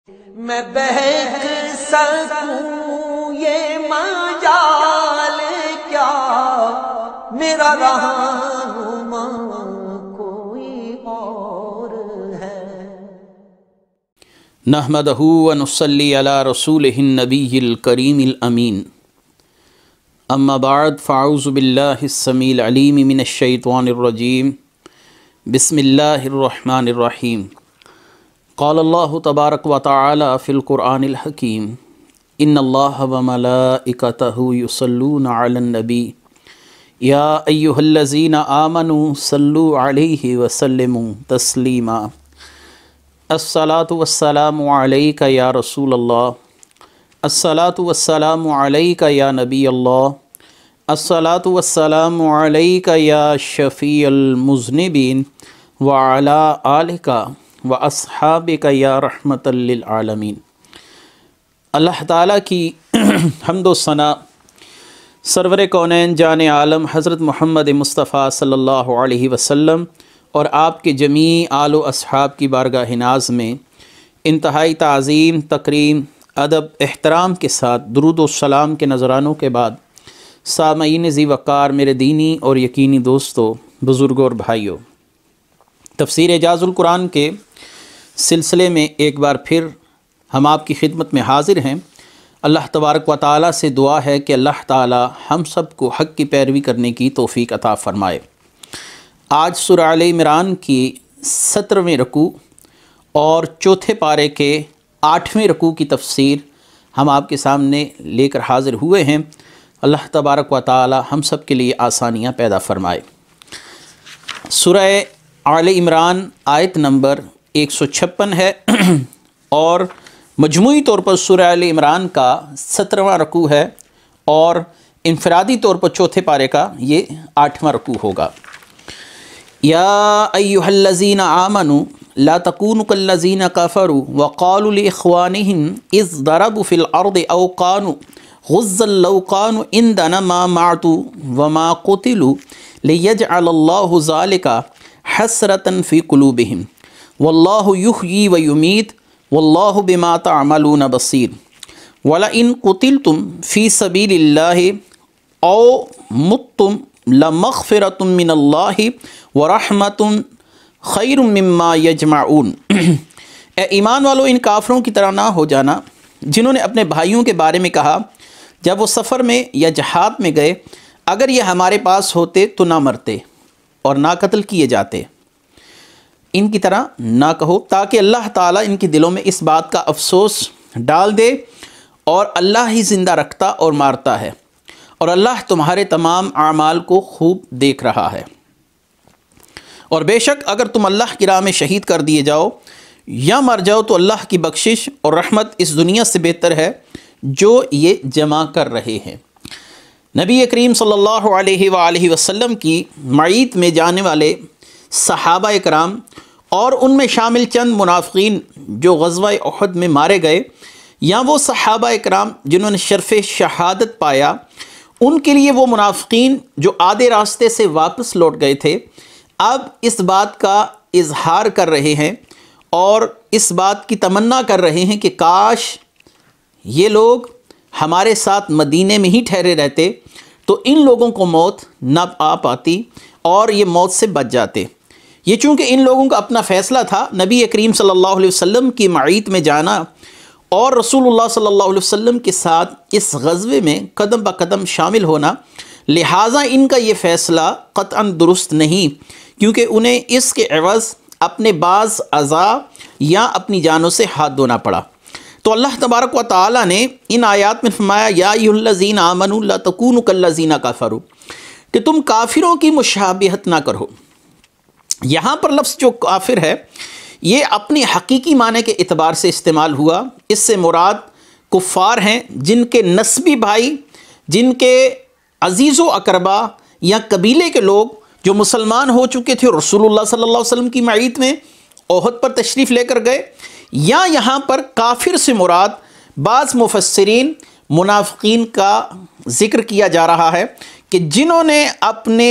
میں بہک سکوں یہ مجال کیا، میرا رہنما کوئی اور ہے۔ نحمدہ ونصلی علی رسولہ النبی الکریم الامین، اما بعد فاعوذ باللہ السمیع العلیم من الشیطان الرجیم، بسم اللہ الرحمن الرحیم۔ قال اللہ تبارک و تعالی فی القرآن الحکیم، ان اللہ وملائکتہ یصلون علی النبی یا ایہا الذین آمنوا صلوا علیہ وسلموا تسلیما۔ الصلاۃ والسلام علیک یا رسول اللہ، الصلاۃ والسلام علیک یا نبی اللہ، الصلاۃ والسلام علیک یا شفیع المذنبین وعلی آلک واصحابک یا رحمۃ للعالمین۔ اللہ تعالیٰ کی حمد و ثنا سرور کونین جان عالم حضرت محمد مصطفیٰ صلی اللہ علیہ وسلم اور آپ کے جمیع آل و اصحاب کی بارگاہ ناز میں انتہائی تعظیم، تکریم، ادب، احترام کے ساتھ درود و سلام کے نذرانوں کے بعد سامعین ذی وقار میرے دینی اور یقینی دوستو، بزرگوں اور بھائیوں، تفسیر اعجاز القرآن کے سلسلے میں ایک بار پھر ہم آپ کی خدمت میں حاضر ہیں۔ اللہ تبارک و تعالیٰ سے دعا ہے کہ اللہ تعالیٰ ہم سب کو حق کی پیروی کرنے کی توفیق عطا فرمائے۔ آج سورہ آل عمران کی 17ویں رکوع اور چوتھے پارے کے 8ویں رکوع کی تفسیر ہم آپ کے سامنے لے کر حاضر ہوئے ہیں۔ اللہ تبارک و تعالیٰ ہم سب کے لیے آسانیاں پیدا فرمائے۔ سورہ آل عمران آیت نمبر 156 ہے اور مجموعی طور پر سورہ آل عمران کا 17واں رکوع ہے اور انفرادی طور پر چوتھے پارے کا یہ 8واں رکوع ہوگا۔ یا ایھا الذین آمنوا لا تکونوا کالذین کفروا وقالوا لاخوانہم اذ ضربوا فی الارض او کانوا غزا لو کانوا عندنا ما ماتوا وما قتلوا لیجعل اللہ ذلک حسرۃ فی قلوبہم واللہ یحیی ویمیت واللہ بما تعملون بصیر وَلَئِن قُتِلْتُمْ فِي سَبِيلِ اللَّهِ أَوْ مُتُّمْ لَمَغْفِرَةٌ مِّنَ اللَّهِ وَرَحْمَةٌ خَيْرٌ مِّمَّا يَجْمَعُونَ۔ اے ایمان والو، ان کافروں کی طرح نہ ہو جانا جنہوں نے اپنے بھائیوں کے بارے میں کہا جب وہ سفر میں یا جہاد میں گئے، اگر یہ ہمارے پاس ہوتے تو نہ مرتے اور نہ قتل کیے جاتے۔ ان کی طرح نہ کہو تاکہ اللہ تعالیٰ ان کے دلوں میں اس بات کا افسوس ڈال دے، اور اللہ ہی زندہ رکھتا اور مارتا ہے، اور اللہ تمہارے تمام اعمال کو خوب دیکھ رہا ہے۔ اور بے شک اگر تم اللہ کی راہ میں شہید کر دیے جاؤ یا مر جاؤ تو اللہ کی بخشش اور رحمت اس دنیا سے بہتر ہے جو یہ جمع کر رہے ہیں۔ نبی کریم صلی اللہ علیہ وآلہ وسلم کی معیت میں جانے والے صحابہ اکرام اور ان میں شامل چند منافقین جو غزوہ احد میں مارے گئے، یا وہ صحابہ اکرام جنہوں نے شرف شہادت پایا، ان کے لیے وہ منافقین جو آدھے راستے سے واپس لوٹ گئے تھے اب اس بات کا اظہار کر رہے ہیں اور اس بات کی تمنا کر رہے ہیں کہ کاش یہ لوگ ہمارے ساتھ مدینے میں ہی ٹھہرے رہتے تو ان لوگوں کو موت نہ آ پاتی اور یہ موت سے بچ جاتے۔ یہ چونکہ ان لوگوں کا اپنا فیصلہ تھا نبی کریم صلی اللہ علیہ وسلم کی معیت میں جانا اور رسول اللہ صلی اللہ علیہ وسلم کے ساتھ اس غزوے میں قدم بہ قدم شامل ہونا، لہٰذا ان کا یہ فیصلہ قطعاً درست نہیں، کیونکہ انہیں اس کے عوض اپنے بعض اعضاء یا اپنی جانوں سے ہاتھ دھونا پڑا۔ تو اللہ تبارک و تعالیٰ نے ان آیات میں فرمایا یا ایھا الذین آمنوا لا تکونوا کالذین کفروا، کہ تم کافروں کی مشابہت نہ کرو۔ یہاں پر لفظ جو کافر ہے یہ اپنی حقیقی معنی کے اعتبار سے استعمال ہوا۔ اس سے مراد کفار ہیں جن کے نسبی بھائی، جن کے عزیز و اقربا یا قبیلے کے لوگ جو مسلمان ہو چکے تھے رسول اللہ صلی اللہ علیہ وسلم کی معیت میں احد پر تشریف لے کر گئے، یا یہاں پر کافر سے مراد بعض مفسرین منافقین کا ذکر کیا جا رہا ہے کہ جنہوں نے اپنے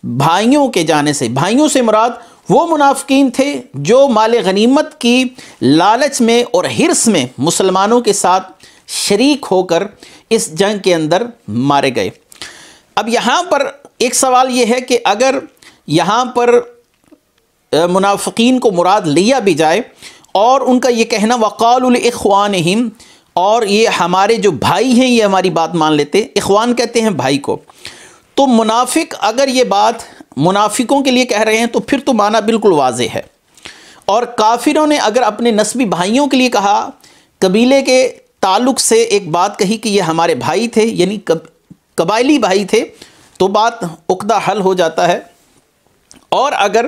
بھائیوں کے جانے سے، بھائیوں سے مراد وہ منافقین تھے جو مال غنیمت کی لالچ میں اور حرص میں مسلمانوں کے ساتھ شریک ہو کر اس جنگ کے اندر مارے گئے۔ اب یہاں پر ایک سوال یہ ہے کہ اگر یہاں پر منافقین کو مراد لیا بھی جائے اور ان کا یہ کہنا وَقَالُوا لِإِخْوَانِهِمْ، اور یہ ہمارے جو بھائی ہیں یہ ہماری بات مان لیتے، اخوان کہتے ہیں بھائی کو، تو منافق اگر یہ بات منافقوں کے لیے کہہ رہے ہیں تو پھر تو معنی بالکل واضح ہے۔ اور کافروں نے اگر اپنے نسبی بھائیوں کے لیے کہا، قبیلے کے تعلق سے ایک بات کہی کہ یہ ہمارے بھائی تھے، یعنی قبائلی بھائی تھے، تو بات عقدہ حل ہو جاتا ہے۔ اور اگر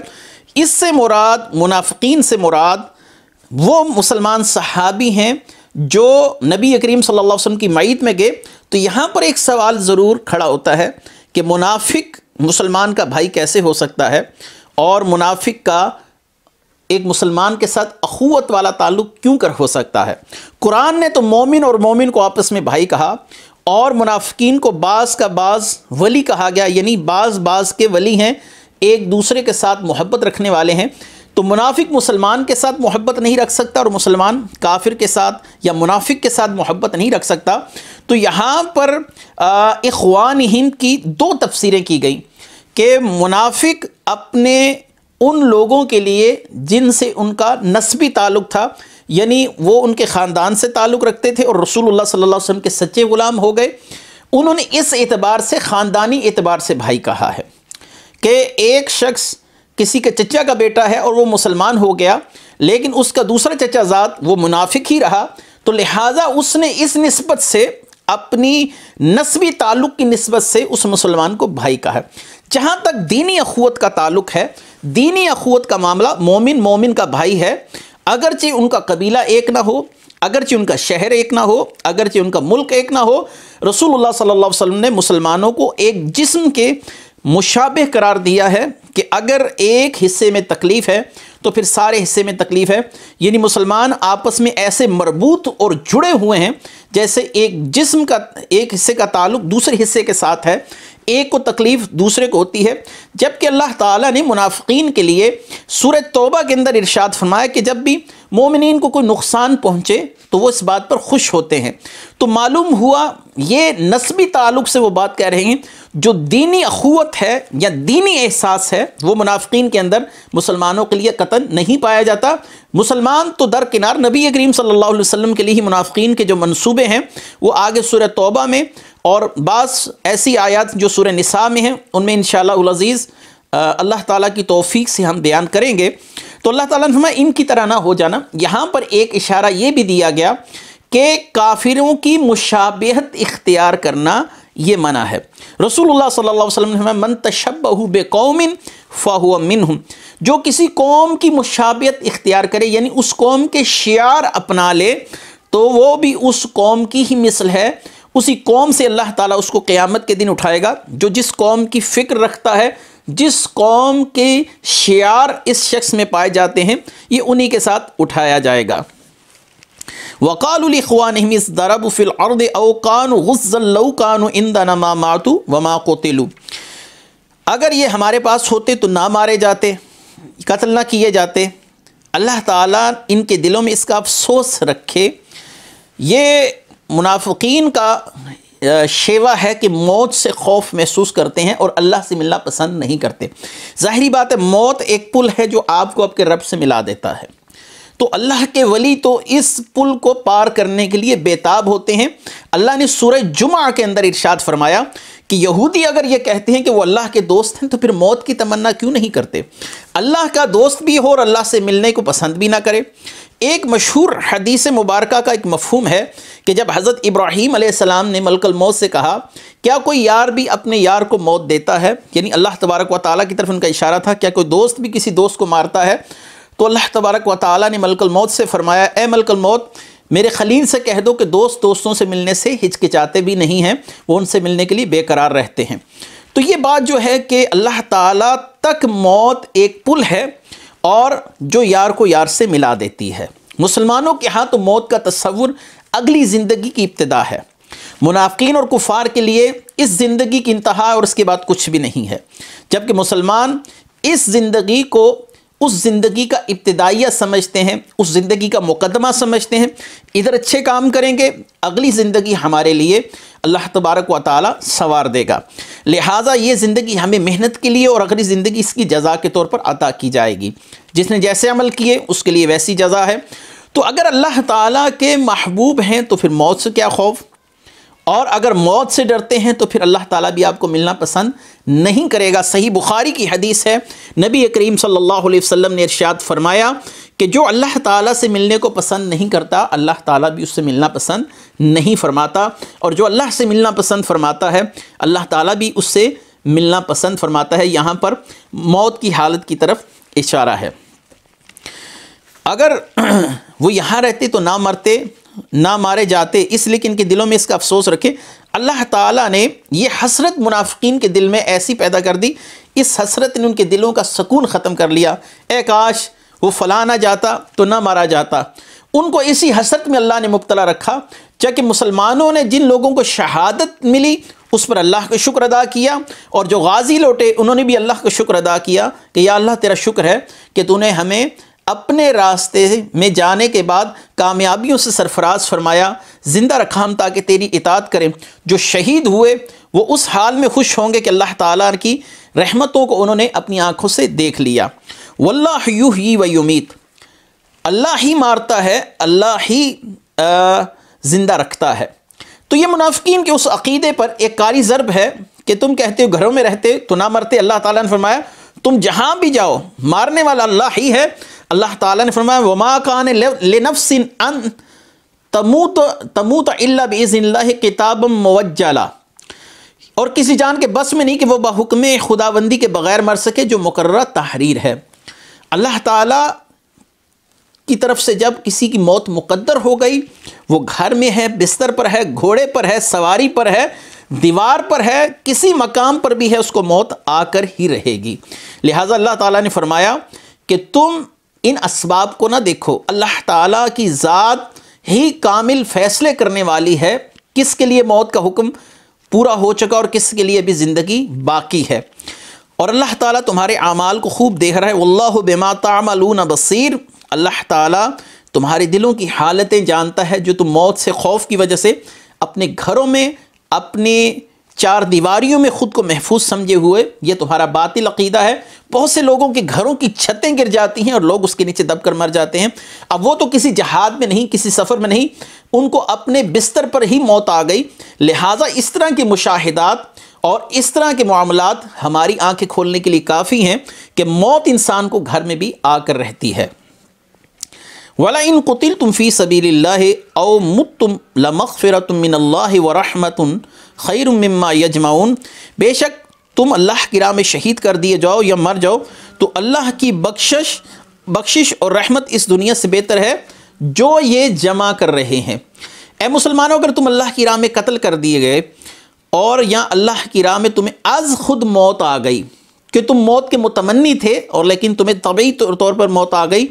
اس سے مراد منافقین سے مراد وہ مسلمان صحابی ہیں جو نبی کریم صلی اللہ علیہ وسلم کی معیت میں گئے، تو یہاں پر ایک سوال ضرور کھڑا ہوتا ہے کہ منافق مسلمان کا بھائی کیسے ہو سکتا ہے، اور منافق کا ایک مسلمان کے ساتھ اخوت والا تعلق کیوں کر ہو سکتا ہے؟ قرآن نے تو مومن اور مومن کو آپس میں بھائی کہا، اور منافقین کو بعض کا بعض ولی کہا گیا، یعنی بعض کے ولی ہیں، ایک دوسرے کے ساتھ محبت رکھنے والے ہیں۔ تو منافق مسلمان کے ساتھ محبت نہیں رکھ سکتا اور مسلمان کافر کے ساتھ یا منافق کے ساتھ محبت نہیں رکھ سکتا۔ تو یہاں پر اخوانہم کی دو تفسیریں کی گئیں کہ منافق اپنے ان لوگوں کے لیے جن سے ان کا نسبی تعلق تھا، یعنی وہ ان کے خاندان سے تعلق رکھتے تھے اور رسول اللہ صلی اللہ علیہ وسلم کے سچے غلام ہو گئے، انہوں نے اس اعتبار سے خاندانی اعتبار سے بھائی کہا ہے کہ ایک شخص کسی کے چچا کا بیٹا ہے اور وہ مسلمان ہو گیا، لیکن اس کا دوسرا چچا زاد وہ منافق ہی رہا، تو لہٰذا اس نے اس نسبت سے اپنی نسبی تعلق کی نسبت سے اس مسلمان کو بھائی کہا ہے۔ جہاں تک دینی اخوت کا تعلق ہے، دینی اخوت کا معاملہ مومن کا بھائی ہے، اگرچہ ان کا قبیلہ ایک نہ ہو، اگرچہ ان کا شہر ایک نہ ہو، اگرچہ ان کا ملک ایک نہ ہو، رسول اللہ صلی اللہ علیہ وسلم نے مسلمانوں کو ایک جسم کے مشابہ قرار دیا ہے کہ اگر ایک حصے میں تکلیف ہے تو پھر سارے حصے میں تکلیف ہے، یعنی مسلمان آپس میں ایسے مربوط اور جڑے ہوئے ہیں جیسے ایک جسم کا ایک حصے کا تعلق دوسرے حصے کے ساتھ ہے، ایک کو تکلیف دوسرے کو ہوتی ہے۔ جبکہ اللہ تعالیٰ نے منافقین کے لیے سورہ توبہ کے اندر ارشاد فرمایا کہ جب بھی مومنین کو کوئی نقصان پہنچے تو وہ اس بات پر خوش ہوتے ہیں۔ تو معلوم ہوا یہ نسبی تعلق سے وہ بات کہہ رہے ہیں، جو دینی اخوت ہے یا دینی احساس ہے وہ منافقین کے اندر مسلمانوں کے لیے قطعاً نہیں پایا جاتا۔ مسلمان تو درکنار، نبی کریم صلی اللہ علیہ وسلم کے لیے ہی منافقین کے جو منصوبے ہیں وہ آگے سورہ توبہ میں اور بعض ایسی آیات جو سورہ نساء میں ہیں ان میں انشاءاللہ العزیز اللہ تعالیٰ کی توفیق سے ہم بیان کریں گے۔ تو اللہ تعالیٰ نے فرمایا ان کی طرح نہ ہو جانا۔ یہاں پر ایک اشارہ یہ بھی دیا گیا کہ کافروں کی مشابہت اختیار کرنا یہ منع ہے۔ رسول اللہ صلی اللہ علیہ وسلم نے فرمایا من تشبہ بقوم فہو منہم، جو کسی قوم کی مشابہت اختیار کرے یعنی اس قوم کے شعار اپنا لے تو وہ بھی اس قوم کی ہی مثل ہے، اسی قوم سے اللہ تعالیٰ اس کو قیامت کے دن اٹھائے گا۔ جو جس قوم کی فکر رکھتا ہے، جس قوم کے شعار اس شخص میں پائے جاتے ہیں، یہ انہی کے ساتھ اٹھایا جائے گا۔ وَقَالُوا لِإِخْوَانِهِمْ إِذْ ضَرَبُوا فِي الْأَرْضِ أَوْ كَانُوا غُزًّا لَوْ كَانُوا عِنْدَنَا مَا مَاتُوا وَمَا قُتِلُوا، اگر یہ ہمارے پاس ہوتے تو نہ مارے جاتے، قتل نہ کیے جاتے۔ اللہ تعالیٰ ان کے دلوں میں اس کا افسوس رکھے۔ یہ منافقین کا شیوا ہے کہ موت سے خوف محسوس کرتے ہیں اور اللہ سے ملنا پسند نہیں کرتے۔ ظاہری بات ہے موت ایک پل ہے جو آپ کو آپ کے رب سے ملا دیتا ہے، تو اللہ کے ولی تو اس پل کو پار کرنے کے لیے بےتاب ہوتے ہیں۔ اللہ نے سورہ جمعہ کے اندر ارشاد فرمایا کہ یہودی اگر یہ کہتے ہیں کہ وہ اللہ کے دوست ہیں تو پھر موت کی تمنا کیوں نہیں کرتے؟ اللہ کا دوست بھی ہو اور اللہ سے ملنے کو پسند بھی نہ کرے۔ ایک مشہور حدیث مبارکہ کا ایک مفہوم ہے کہ جب حضرت ابراہیم علیہ السلام نے ملک الموت سے کہا کیا کوئی یار بھی اپنے یار کو موت دیتا ہے، یعنی اللہ تبارک و تعالیٰ کی طرف ان کا اشارہ تھا، کیا کوئی دوست بھی کسی دوست کو مارتا ہے؟ تو اللہ تبارک و تعالیٰ نے ملک الموت سے فرمایا اے ملک الموت، میرے خلیل سے کہہ دو کہ دوست دوستوں سے ملنے سے ہچکچاتے بھی نہیں ہیں، وہ ان سے ملنے کے لیے بے قرار رہتے ہیں۔ تو یہ بات جو ہے کہ اللہ تعالیٰ تک موت ایک پل ہے اور جو یار کو یار سے ملا دیتی ہے۔ مسلمانوں کے ہاں تو موت کا تصور اگلی زندگی کی ابتدا ہے، منافقین اور کفار کے لیے اس زندگی کی انتہا اور اس کے بعد کچھ بھی نہیں ہے، جبکہ مسلمان اس زندگی کو اس زندگی کا ابتدائیہ سمجھتے ہیں، اس زندگی کا مقدمہ سمجھتے ہیں، ادھر اچھے کام کریں گے اگلی زندگی ہمارے لیے اللہ تبارک و تعالی سنوار دے گا، لہٰذا یہ زندگی ہمیں محنت کے لیے اور اگلی زندگی اس کی جزا کے طور پر عطا کی جائے گی، جس نے جیسے عمل کیے اس کے لیے ویسی جزا ہے۔ تو اگر اللہ تعالیٰ کے محبوب ہیں تو پھر موت سے کیا خوف، اور اگر موت سے ڈرتے ہیں تو پھر اللہ تعالیٰ بھی آپ کو ملنا پسند نہیں کرے گا۔ صحیح بخاری کی حدیث ہے، نبی کریم صلی اللہ علیہ وسلم نے ارشاد فرمایا کہ جو اللہ تعالیٰ سے ملنے کو پسند نہیں کرتا اللہ تعالیٰ بھی اس سے ملنا پسند نہیں فرماتا، اور جو اللہ سے ملنا پسند فرماتا ہے اللہ تعالیٰ بھی اس سے ملنا پسند فرماتا ہے۔ یہاں پر موت کی حالت کی طرف اشارہ ہے۔ اگر وہ یہاں رہتے تو نہ مرتے نہ مارے جاتے، اس لیے کہ ان کے دلوں میں اس کا افسوس رکھے۔ اللہ تعالیٰ نے یہ حسرت منافقین کے دل میں ایسی پیدا کر دی، اس حسرت نے ان کے دلوں کا سکون ختم کر لیا۔ اے کاش وہ فلاں نہ جاتا تو نہ مارا جاتا، ان کو اسی حسرت میں اللہ نے مبتلا رکھا۔ چونکہ مسلمانوں نے جن لوگوں کو شہادت ملی اس پر اللہ کا شکر ادا کیا، اور جو غازی لوٹے انہوں نے بھی اللہ کا شکر ادا کیا کہ یا اللہ تیرا شکر ہے کہ تو نے ہمیں اپنے راستے میں جانے کے بعد کامیابیوں سے سرفراز فرمایا، زندہ رکھا ہم تاکہ تیری اطاعت کریں۔ جو شہید ہوئے وہ اس حال میں خوش ہوں گے کہ اللہ تعالیٰ کی رحمتوں کو انہوں نے اپنی آنکھوں سے دیکھ لیا۔ واللہ یحیی و یمیت، اللہ ہی مارتا ہے اللہ ہی زندہ رکھتا ہے۔ تو یہ منافقین کے اس عقیدے پر ایک کاری ضرب ہے کہ تم کہتے ہو گھروں میں رہتے تو نہ مرتے، اللہ تعالیٰ نے فرمایا تم جہاں بھی جاؤ مارنے والا اللہ ہی ہے۔ اللہ تعالیٰ نے فرمایا وما کان لنفس ان تموت الا باذن اللہ کتابا موجلا، اور کسی جان کے بس میں نہیں کہ وہ بحکم خداوندی کے بغیر مر سکے جو مقررہ تحریر ہے۔ اللہ تعالیٰ کی طرف سے جب کسی کی موت مقدر ہو گئی، وہ گھر میں ہے، بستر پر ہے، گھوڑے پر ہے، سواری پر ہے، دیوار پر ہے، کسی مقام پر بھی ہے، اس کو موت آ کر ہی رہے گی۔ لہٰذا اللہ تعالیٰ نے فرمایا کہ تم ان اسباب کو نہ دیکھو، اللہ تعالیٰ کی ذات ہی کامل فیصلے کرنے والی ہے کس کے لیے موت کا حکم پورا ہو چکا اور کس کے لیے بھی زندگی باقی ہے، اور اللہ تعالیٰ تمہارے اعمال کو خوب دیکھ رہا ہے۔ واللہ بما تعملون بصیر، اللہ تعالیٰ تمہارے دلوں کی حالتیں جانتا ہے، جو تم موت سے خوف کی وجہ سے اپنے گھروں میں اپنے چار دیواریوں میں خود کو محفوظ سمجھے ہوئے، یہ تمہارا باطل عقیدہ ہے۔ بہت سے لوگوں کے گھروں کی چھتیں گر جاتی ہیں اور لوگ اس کے نیچے دب کر مر جاتے ہیں۔ اب وہ تو کسی جہاد میں نہیں، کسی سفر میں نہیں، ان کو اپنے بستر پر ہی موت آ گئی۔ لہٰذا اس طرح کے مشاہدات اور اس طرح کے معاملات ہماری آنکھیں کھولنے کے لیے کافی ہیں کہ موت انسان کو گھر میں بھی آ کر رہتی ہے۔ وَلَئِن قُتِلْتُمْ فِي سَبِيلِ اللَّهِ أَوْ مُتْتُمْ لَمَغْفِرَةٌ مِّنَ اللَّهِ وَرَحْمَةٌ خَيْرٌ مِّمَّا يَجْمَعُونَ، بے شک تم اللہ کی راہ میں شہید کر دیے جاؤ یا مر جاؤ تو اللہ کی بخشش اور رحمت اس دنیا سے بہتر ہے جو یہ جمع کر رہے ہیں۔ اے مسلمانوں، اگر تم اللہ کی راہ میں قتل کر دیے گئے اور یا اللہ کی راہ میں تمہیں از خود موت آ گئی کہ تم موت کے متمنی تھے اور لیکن تمہیں طبعی طور پر موت آ گئی،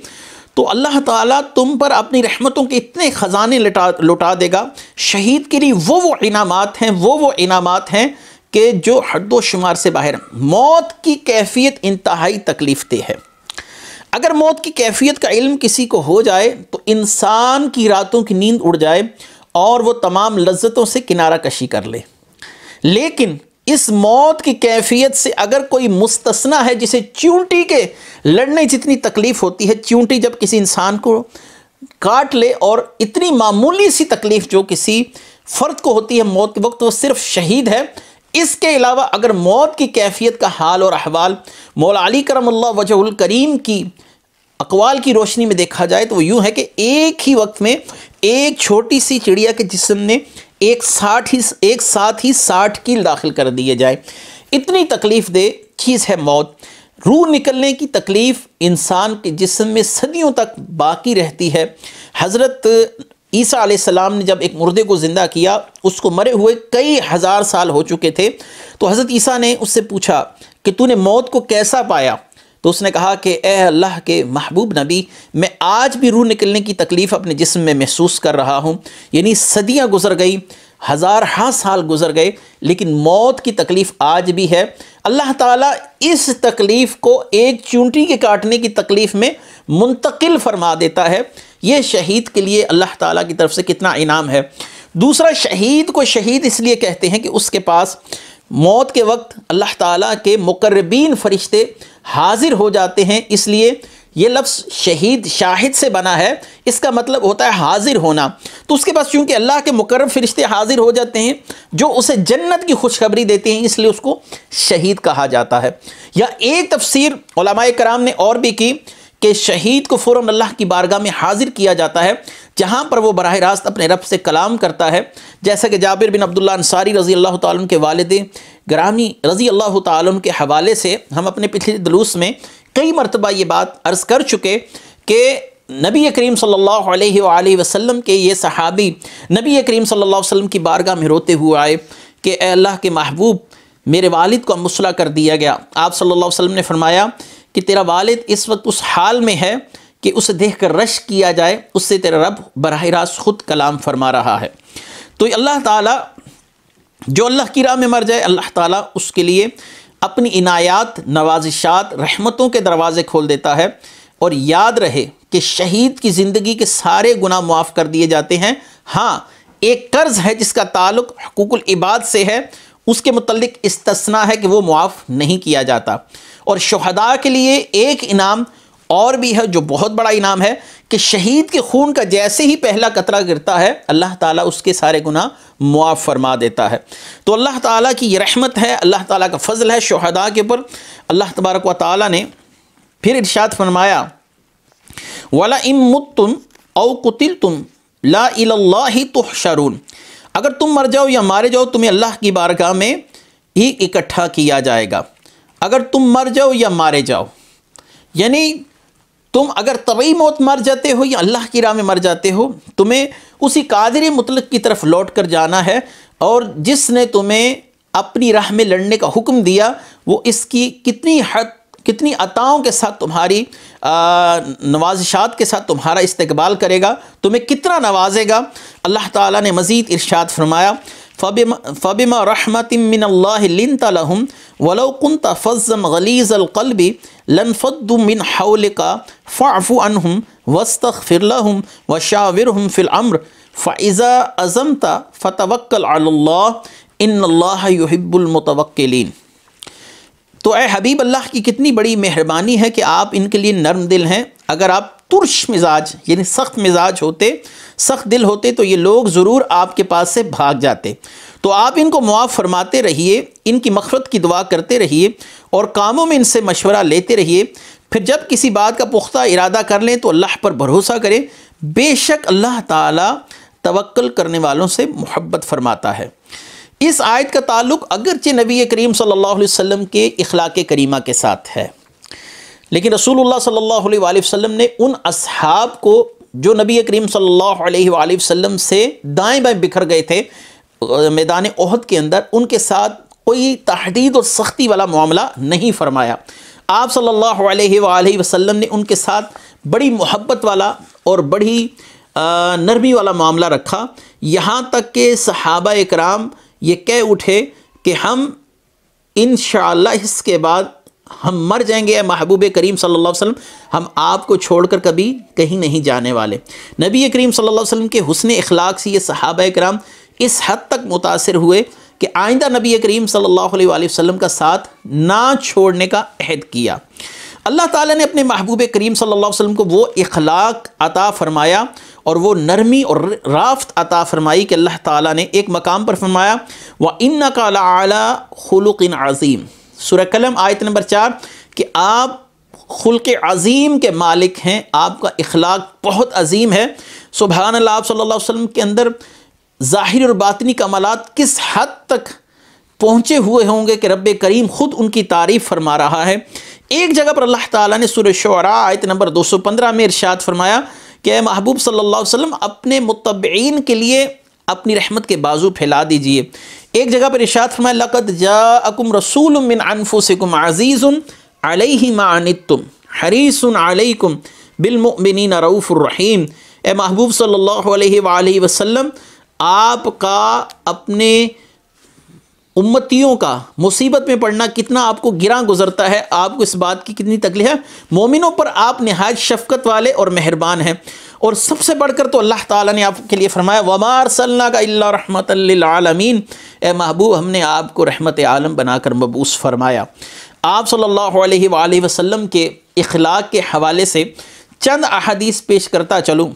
تو اللہ تعالیٰ تم پر اپنی رحمتوں کے اتنے خزانے لوٹا دے گا۔ شہید کے لیے وہ انعامات ہیں، وہ انعامات ہیں کہ جو حد و شمار سے باہر۔ موت کی کیفیت انتہائی تکلیف دہ ہے۔ اگر موت کی کیفیت کا علم کسی کو ہو جائے تو انسان کی راتوں کی نیند اڑ جائے اور وہ تمام لذتوں سے کنارہ کشی کر لے۔ لیکن اس موت کی کیفیت سے اگر کوئی مستثنا ہے، جسے چیونٹی کے لڑنے جتنی تکلیف ہوتی ہے، چیونٹی جب کسی انسان کو کاٹ لے، اور اتنی معمولی سی تکلیف جو کسی فرد کو ہوتی ہے موت کے وقت، وہ صرف شہید ہے۔ اس کے علاوہ اگر موت کی کیفیت کا حال اور احوال مولا علی کرم اللہ وجہ الکریم کی اقوال کی روشنی میں دیکھا جائے تو وہ یوں ہے کہ ایک ہی وقت میں ایک چھوٹی سی چڑیا کے جسم میں ایک ساتھ ہی 60 کیل داخل کر دیے جائے۔ اتنی تکلیف دہ چیز ہے موت۔ روح نکلنے کی تکلیف انسان کے جسم میں صدیوں تک باقی رہتی ہے۔ حضرت عیسیٰ علیہ السلام نے جب ایک مردے کو زندہ کیا، اس کو مرے ہوئے کئی ہزار سال ہو چکے تھے، تو حضرت عیسیٰ نے اس سے پوچھا کہ تو نے موت کو کیسا پایا؟ تو اس نے کہا کہ اے اللہ کے محبوب نبی، میں آج بھی روح نکلنے کی تکلیف اپنے جسم میں محسوس کر رہا ہوں، یعنی صدیاں گزر گئی، ہزارہا سال گزر گئے، لیکن موت کی تکلیف آج بھی ہے۔ اللہ تعالیٰ اس تکلیف کو ایک چونٹی کے کاٹنے کی تکلیف میں منتقل فرما دیتا ہے۔ یہ شہید کے لیے اللہ تعالیٰ کی طرف سے کتنا انعام ہے۔ دوسرا، شہید کو شہید اس لیے کہتے ہیں کہ اس کے پاس موت کے وقت اللہ تعالیٰ کے مقربین فرشتے حاضر ہو جاتے ہیں، اس لیے یہ لفظ شہید شاہد سے بنا ہے، اس کا مطلب ہوتا ہے حاضر ہونا۔ تو اس کے پاس چونکہ اللہ کے مقرب فرشتے حاضر ہو جاتے ہیں جو اسے جنت کی خوشخبری دیتے ہیں، اس لیے اس کو شہید کہا جاتا ہے۔ یا ایک تفسیر علماء کرام نے اور بھی کی کہ شہید کو فوراً اللہ کی بارگاہ میں حاضر کیا جاتا ہے، جہاں پر وہ براہ راست اپنے رب سے کلام کرتا ہے، جیسا کہ جابر بن عبداللہ انصاری رضی اللہ تعالیٰ عنہ کے والد گرامی رضی اللہ تعالیٰ عنہ کے حوالے سے ہم اپنے پچھلے دروس میں کئی مرتبہ یہ بات عرض کر چکے کہ نبی کریم صلی اللہ علیہ وآلہ وسلم کے یہ صحابی نبی کریم صلی اللہ علیہ وسلم کی بارگاہ میں روتے ہوئے آئے کہ اے اللہ کے محبوب، میرے والد کو مسلح کر دیا گیا۔ آپ صلی اللہ علیہ وسلم نے فرمایا کہ تیرا والد اس وقت اس حال میں ہے کہ اسے دیکھ کر رشک کیا جائے، اس سے تیرا رب براہ راست خود کلام فرما رہا ہے۔ تو اللہ تعالیٰ جو اللہ کی راہ میں مر جائے، اللہ تعالیٰ اس کے لیے اپنی عنایات، نوازشات، رحمتوں کے دروازے کھول دیتا ہے۔ اور یاد رہے کہ شہید کی زندگی کے سارے گناہ معاف کر دیے جاتے ہیں۔ ہاں، ایک قرض ہے جس کا تعلق حقوق العباد سے ہے، اس کے متعلق استثناء ہے کہ وہ معاف نہیں کیا جاتا۔ اور شہداء کے لیے ایک انعام اور بھی ہے جو بہت بڑا انعام ہے کہ شہید کے خون کا جیسے ہی پہلا قطرہ گرتا ہے، اللہ تعالیٰ اس کے سارے گناہ معاف فرما دیتا ہے۔ تو اللہ تعالیٰ کی یہ رحمت ہے، اللہ تعالیٰ کا فضل ہے شہداء کے اوپر۔ اللہ تبارک و تعالیٰ نے پھر ارشاد فرمایا وَلَئِن مُتُّمْ أَوْ قُتِلْتُمْ لَا إِلَى اللَّهِ تُحْشَرُونَ، اگر تم مر جاؤ یا مارے جاؤ تمہیں اللہ کی بارگاہ میں ہی اکٹھا کیا جائے گا۔ اگر تم مر جاؤ یا مارے جاؤ، یعنی تم اگر طبعی موت مر جاتے ہو یا اللہ کی راہ میں مر جاتے ہو، تمہیں اسی قادر مطلق کی طرف لوٹ کر جانا ہے، اور جس نے تمہیں اپنی راہ میں لڑنے کا حکم دیا وہ اس کی کتنی عطاؤں کے ساتھ، تمہاری نوازشات کے ساتھ تمہارا استقبال کرے گا، تمہیں کتنا نوازے گا۔ اللہ تعالیٰ نے مزید ارشاد فرمایا فَبِمَا رَحْمَةٍ مِّنَ اللَّهِ لِنْتَ لَهُمْ وَلَوْ كُنْتَ فَظًّا غَلِيظَ الْقَلْبِ لَانفَضُّوا مِنْ حَوْلِكَ فَاعْفُ عَنْهُمْ وَاسْتَغْفِرْ لَهُمْ وَشَاوِرْهُمْ فِي الْأَمْرِ فَإِذَا عَزَمْتَ فَتَوَكَّلْ عَلَى اللَّهِ إِنَّ اللَّهَ يُحِبُّ الْمُتَوَكِّلِينَ۔ تو اے حبیب اللہ کی کتنی بڑی مہربانی ہے کہ آپ ان کے لیے نرم دل ہیں۔ اگر آپ ترش مزاج یعنی سخت مزاج ہوتے، سخت دل ہوتے، تو یہ لوگ ضرور آپ کے پاس سے بھاگ جاتے۔ تو آپ ان کو معاف فرماتے رہیے، ان کی مغفرت کی دعا کرتے رہیے، اور کاموں میں ان سے مشورہ لیتے رہیے۔ پھر جب کسی بات کا پختہ ارادہ کر لیں تو اللہ پر بھروسہ کریں، بے شک اللہ تعالیٰ توکل کرنے والوں سے محبت فرماتا ہے۔ اس آیت کا تعلق اگرچہ نبی کریم صلی اللہ علیہ وسلم کے اخلاق کریمہ کے ساتھ ہے، لیکن رسول اللہ صلی اللہ علیہ وآلہ وسلم نے ان اصحاب کو جو نبی کریم صلی اللہ علیہ وآلہ وسلم سے دائیں بائیں بکھر گئے تھے میدان احد کے اندر، ان کے ساتھ کوئی تحدید اور سختی والا معاملہ نہیں فرمایا۔ آپ صلی اللہ علیہ وآلہ وسلم نے ان کے ساتھ بڑی محبت والا اور بڑی نرمی والا معاملہ رکھا، یہاں تک کہ صحابہ اکرام یہ کہہ اٹھے کہ ہم انشاءاللہ اس کے بعد ہم مر جائیں گے، اے محبوب کریم صلی اللہ علیہ وسلم، ہم آپ کو چھوڑ کر کبھی کہیں نہیں جانے والے۔ نبی کریم صلی اللہ علیہ وسلم کے حسن اخلاق سے یہ صحابہ اکرام اس حد تک متاثر ہوئے کہ آئندہ نبی کریم صلی اللہ علیہ وآلہ وسلم کا ساتھ نہ چھوڑنے کا عہد کیا۔ اللہ تعالیٰ نے اپنے محبوب کریم صلی اللہ علیہ وسلم کو وہ اخلاق عطا فرمایا اور وہ نرمی اور رافت عطا فرمائی کہ اللہ تعالیٰ نے ایک مقام پر فرمایا وَإِنَّكَ لَعَلَىٰ خُلُقٍ عَظِيمٍ، سورہ قلم آیت نمبر 4، کہ آپ خلق عظیم کے مالک ہیں، آپ کا اخلاق بہت عظیم ہے۔ سبحان اللہ، آپ صلی اللہ علیہ وسلم کے اندر ظاہری اور باطنی کمالات کس حد تک پہنچے ہوئے ہوں گے کہ رب کریم خود ان کی تعریف فرما رہا ہے۔ ایک جگہ پر اللہ تعالیٰ نے سورہ شعراء آیت نمبر 215 میں ارشاد فرمایا کہ اے محبوب صلی اللہ علیہ وسلم اپنے متبعین کے لیے اپنی رحمت کے بازو پھیلا دیجئے۔ ایک جگہ پر ارشاد فرمایا لَقَدْ جَاءَكُمْ رَسُولٌ مِّنْ أَنفُسِكُمْ عَزِيزٌ عَلَيْهِ مَا عَنِتُّمْ حَرِيصٌ عَلَيْكُمْ بِالْمُؤْمِنِينَ رَءُوفٌ رَحِيمٌ۔ اے محبوب صلی اللہ علیہ وآلہ وسلم، آپ کا اپنے امتیوں کا مصیبت میں پڑنا کتنا آپ کو گراں گزرتا ہے، آپ کو اس بات کی کتنی تکلیف ہے۔ مومنوں پر آپ نہایت شفقت والے اور مہربان ہیں، اور سب سے بڑھ کر تو اللہ تعالیٰ نے آپ کے لیے فرمایا وَمَا أَرْسَلْنَاكَ إِلَّا رَحْمَةً لِّلْعَالَمِينَ، اے محبوب ہم نے آپ کو رحمت عالم بنا کر مبعوث فرمایا۔ آپ صلی اللہ علیہ وآلہ وسلم کے اخلاق کے حوالے سے چند احادیث پیش کرتا چلوں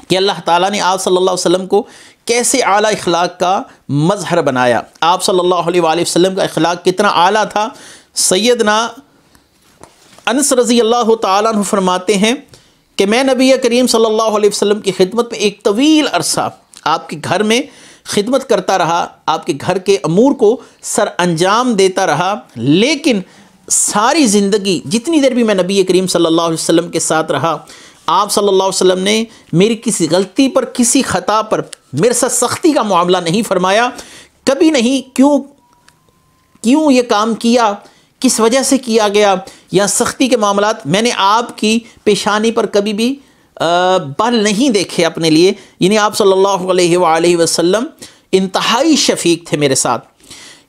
کہ اللہ تعالیٰ نے آپ صلی اللہ علیہ وسلم کو کیسے اعلیٰ اخلاق کا مظہر بنایا۔ آپ صلی اللہ علیہ وآلہ وسلم کا اخلاق کتنا اعلیٰ تھا۔ سیدنا انس رضی اللہ تعالیٰ عنہ فرماتے ہیں کہ میں نبی کریم صلی اللہ علیہ وسلم کی خدمت میں ایک طویل عرصہ آپ کے گھر میں خدمت کرتا رہا، آپ کے گھر کے امور کو سر انجام دیتا رہا، لیکن ساری زندگی جتنی دیر بھی میں نبی کریم صلی اللہ علیہ وسلم کے ساتھ رہا، آپ صلی اللہ علیہ وسلم نے میری کسی غلطی پر، کسی خطا پر میرے ساتھ سختی کا معاملہ نہیں فرمایا، کبھی نہیں کیوں یہ کام کیا، کس وجہ سے کیا گیا، یا سختی کے معاملات میں نے آپ کی پیشانی پر کبھی بھی بال نہیں دیکھے اپنے لیے۔ یعنی آپ صلی اللہ علیہ وآلہ وسلم انتہائی شفیق تھے میرے ساتھ۔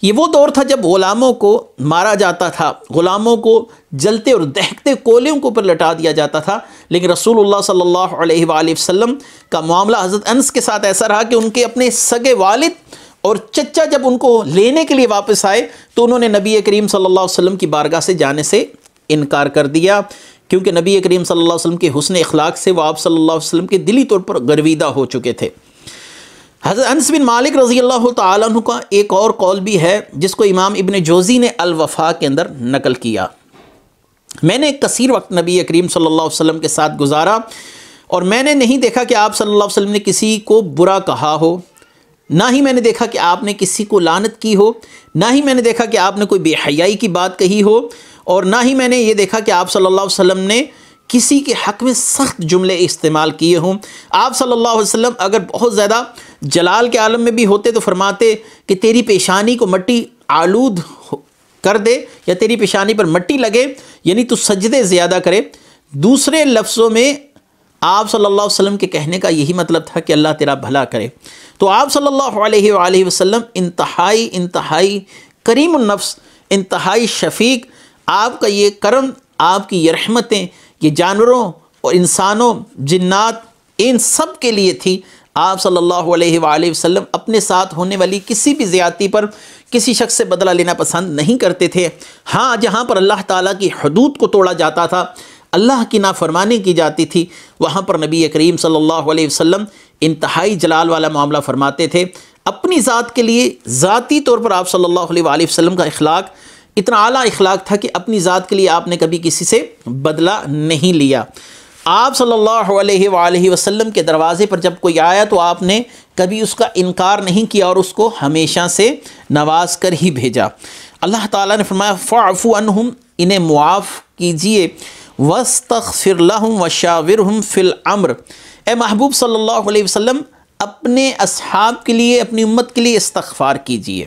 یہ وہ دور تھا جب غلاموں کو مارا جاتا تھا، غلاموں کو جلتے اور دہکتے کولوں کے اوپر لٹا دیا جاتا تھا، لیکن رسول اللہ صلی اللہ علیہ وآلہ وسلم کا معاملہ حضرت انس کے ساتھ ایسا رہا کہ ان کے اپنے سگے والد اور چچا جب ان کو لینے کے لیے واپس آئے تو انہوں نے نبی کریم صلی اللہ علیہ وسلم کی بارگاہ سے جانے سے انکار کر دیا، کیونکہ نبی کریم صلی اللہ علیہ وسلم کے حسن اخلاق سے وہ آپ صلی اللہ علیہ وسلم کے دلی طور پر گرویدہ ہو چکے تھے۔ حضرت انس بن مالک رضی اللہ تعالیٰ عنہ کا ایک اور قول بھی ہے جس کو امام ابن جوزی نے الوفا کے اندر نقل کیا۔ میں نے کثیر وقت نبی کریم صلی اللہ علیہ وسلم کے ساتھ گزارا اور میں نے نہیں دیکھا کہ آپ صلی اللہ علیہ وسلم نے کسی کو برا کہا ہو، نہ ہی میں نے دیکھا کہ آپ نے کسی کو لعنت کی ہو، نہ ہی میں نے دیکھا کہ آپ نے کوئی بے حیائی کی بات کہی ہو، اور نہ ہی میں نے یہ دیکھا کہ آپ صلی اللہ علیہ وسلم نے کسی کے حق میں سخت جملے استعمال کیے ہوں۔ آپ صلی اللہ علیہ وسلم اگر بہت زیادہ جلال کے عالم میں بھی ہوتے تو فرماتے کہ تیری پیشانی کو مٹی آلود کر دے، یا تیری پیشانی پر مٹی لگے، یعنی تو سجدے زیادہ کرے۔ دوسرے لفظوں میں آپ صلی اللہ علیہ وسلم کے کہنے کا یہی مطلب تھا کہ اللہ تیرا بھلا کرے۔ تو آپ صلی اللہ علیہ وآلہ وسلم انتہائی کریم النفس، انتہائی شفیق، آپ کا یہ کرم، آپ کی یہ رحمتیں یہ جانوروں اور انسانوں، جنات، ان سب کے لیے تھی۔ آپ صلی اللہ علیہ وآلہ وسلم اپنے ساتھ ہونے والی کسی بھی زیادتی پر کسی شخص سے بدلہ لینا پسند نہیں کرتے تھے۔ ہاں، جہاں پر اللہ تعالیٰ کی حدود کو توڑا جاتا تھا، اللہ کی نافرمانی کی جاتی تھی، وہاں پر نبی کریم صلی اللہ علیہ وسلم انتہائی جلال والا معاملہ فرماتے تھے۔ اپنی ذات کے لیے ذاتی طور پر آپ صلی اللہ علیہ وآلہ وسلم کا اخلاق اتنا اعلیٰ اخلاق تھا کہ اپنی ذات کے لیے آپ نے کبھی کسی سے بدلہ نہیں لیا۔ آپ صلی اللہ علیہ وآلہ وسلم کے دروازے پر جب کوئی آیا تو آپ نے کبھی اس کا انکار نہیں کیا اور اس کو ہمیشہ سے نواز کر ہی بھیجا۔ اللہ تعالیٰ نے فرمایا فَاعْفُ عَنْهُمْ، انہیں معاف کیجئے، وَاسْتَغْفِرْ لَهُمْ وَشَاوِرْهُمْ فِي الْأَمْرِ، اے محبوب صلی اللہ علیہ وسلم اپنے اصحاب کے لیے، اپنی امت کے لیے استغفار کیجئے،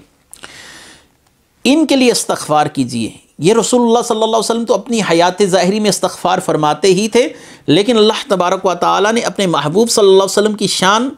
ان کے لیے استغفار کیجئے۔ یہ رسول اللہ صلی اللہ علیہ وسلم تو اپنی حیات ظاہری میں استغفار فرماتے ہی تھے، لیکن اللہ تبارک و تعالیٰ نے اپنے محبوب صلی اللہ علیہ وسلم کی شان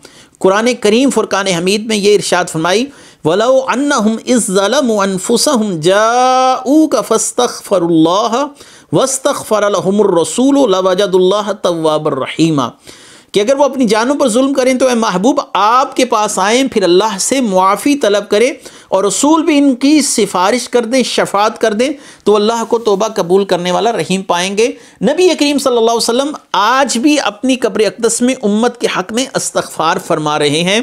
قرآن کریم فرقان حمید میں یہ ارشاد فرمائی وَلَوْ أَنَّهُمْ إِذْ ظَلَمُوا أَنفُسَهُمْ جَاءُوكَ فَاسْتَغْفَرُوا اللَّهَ وَاسْتَغْفَرَ لَهُمُ الرَّسُولُ لَوَجَدُوا اللَّهَ تَوَّابًا رَحِيمًا، کہ اگر وہ اپنی جانوں پر ظلم کریں تو اے محبوب آپ کے پاس آئیں، پھر اللہ سے معافی طلب کریں اور رسول بھی ان کی سفارش کر دیں، شفاعت کر دیں، تو اللہ کو توبہ قبول کرنے والا رحیم پائیں گے۔ نبی کریم صلی اللہ علیہ وسلم آج بھی اپنی قبر اقدس میں امت کے حق میں استغفار فرما رہے ہیں،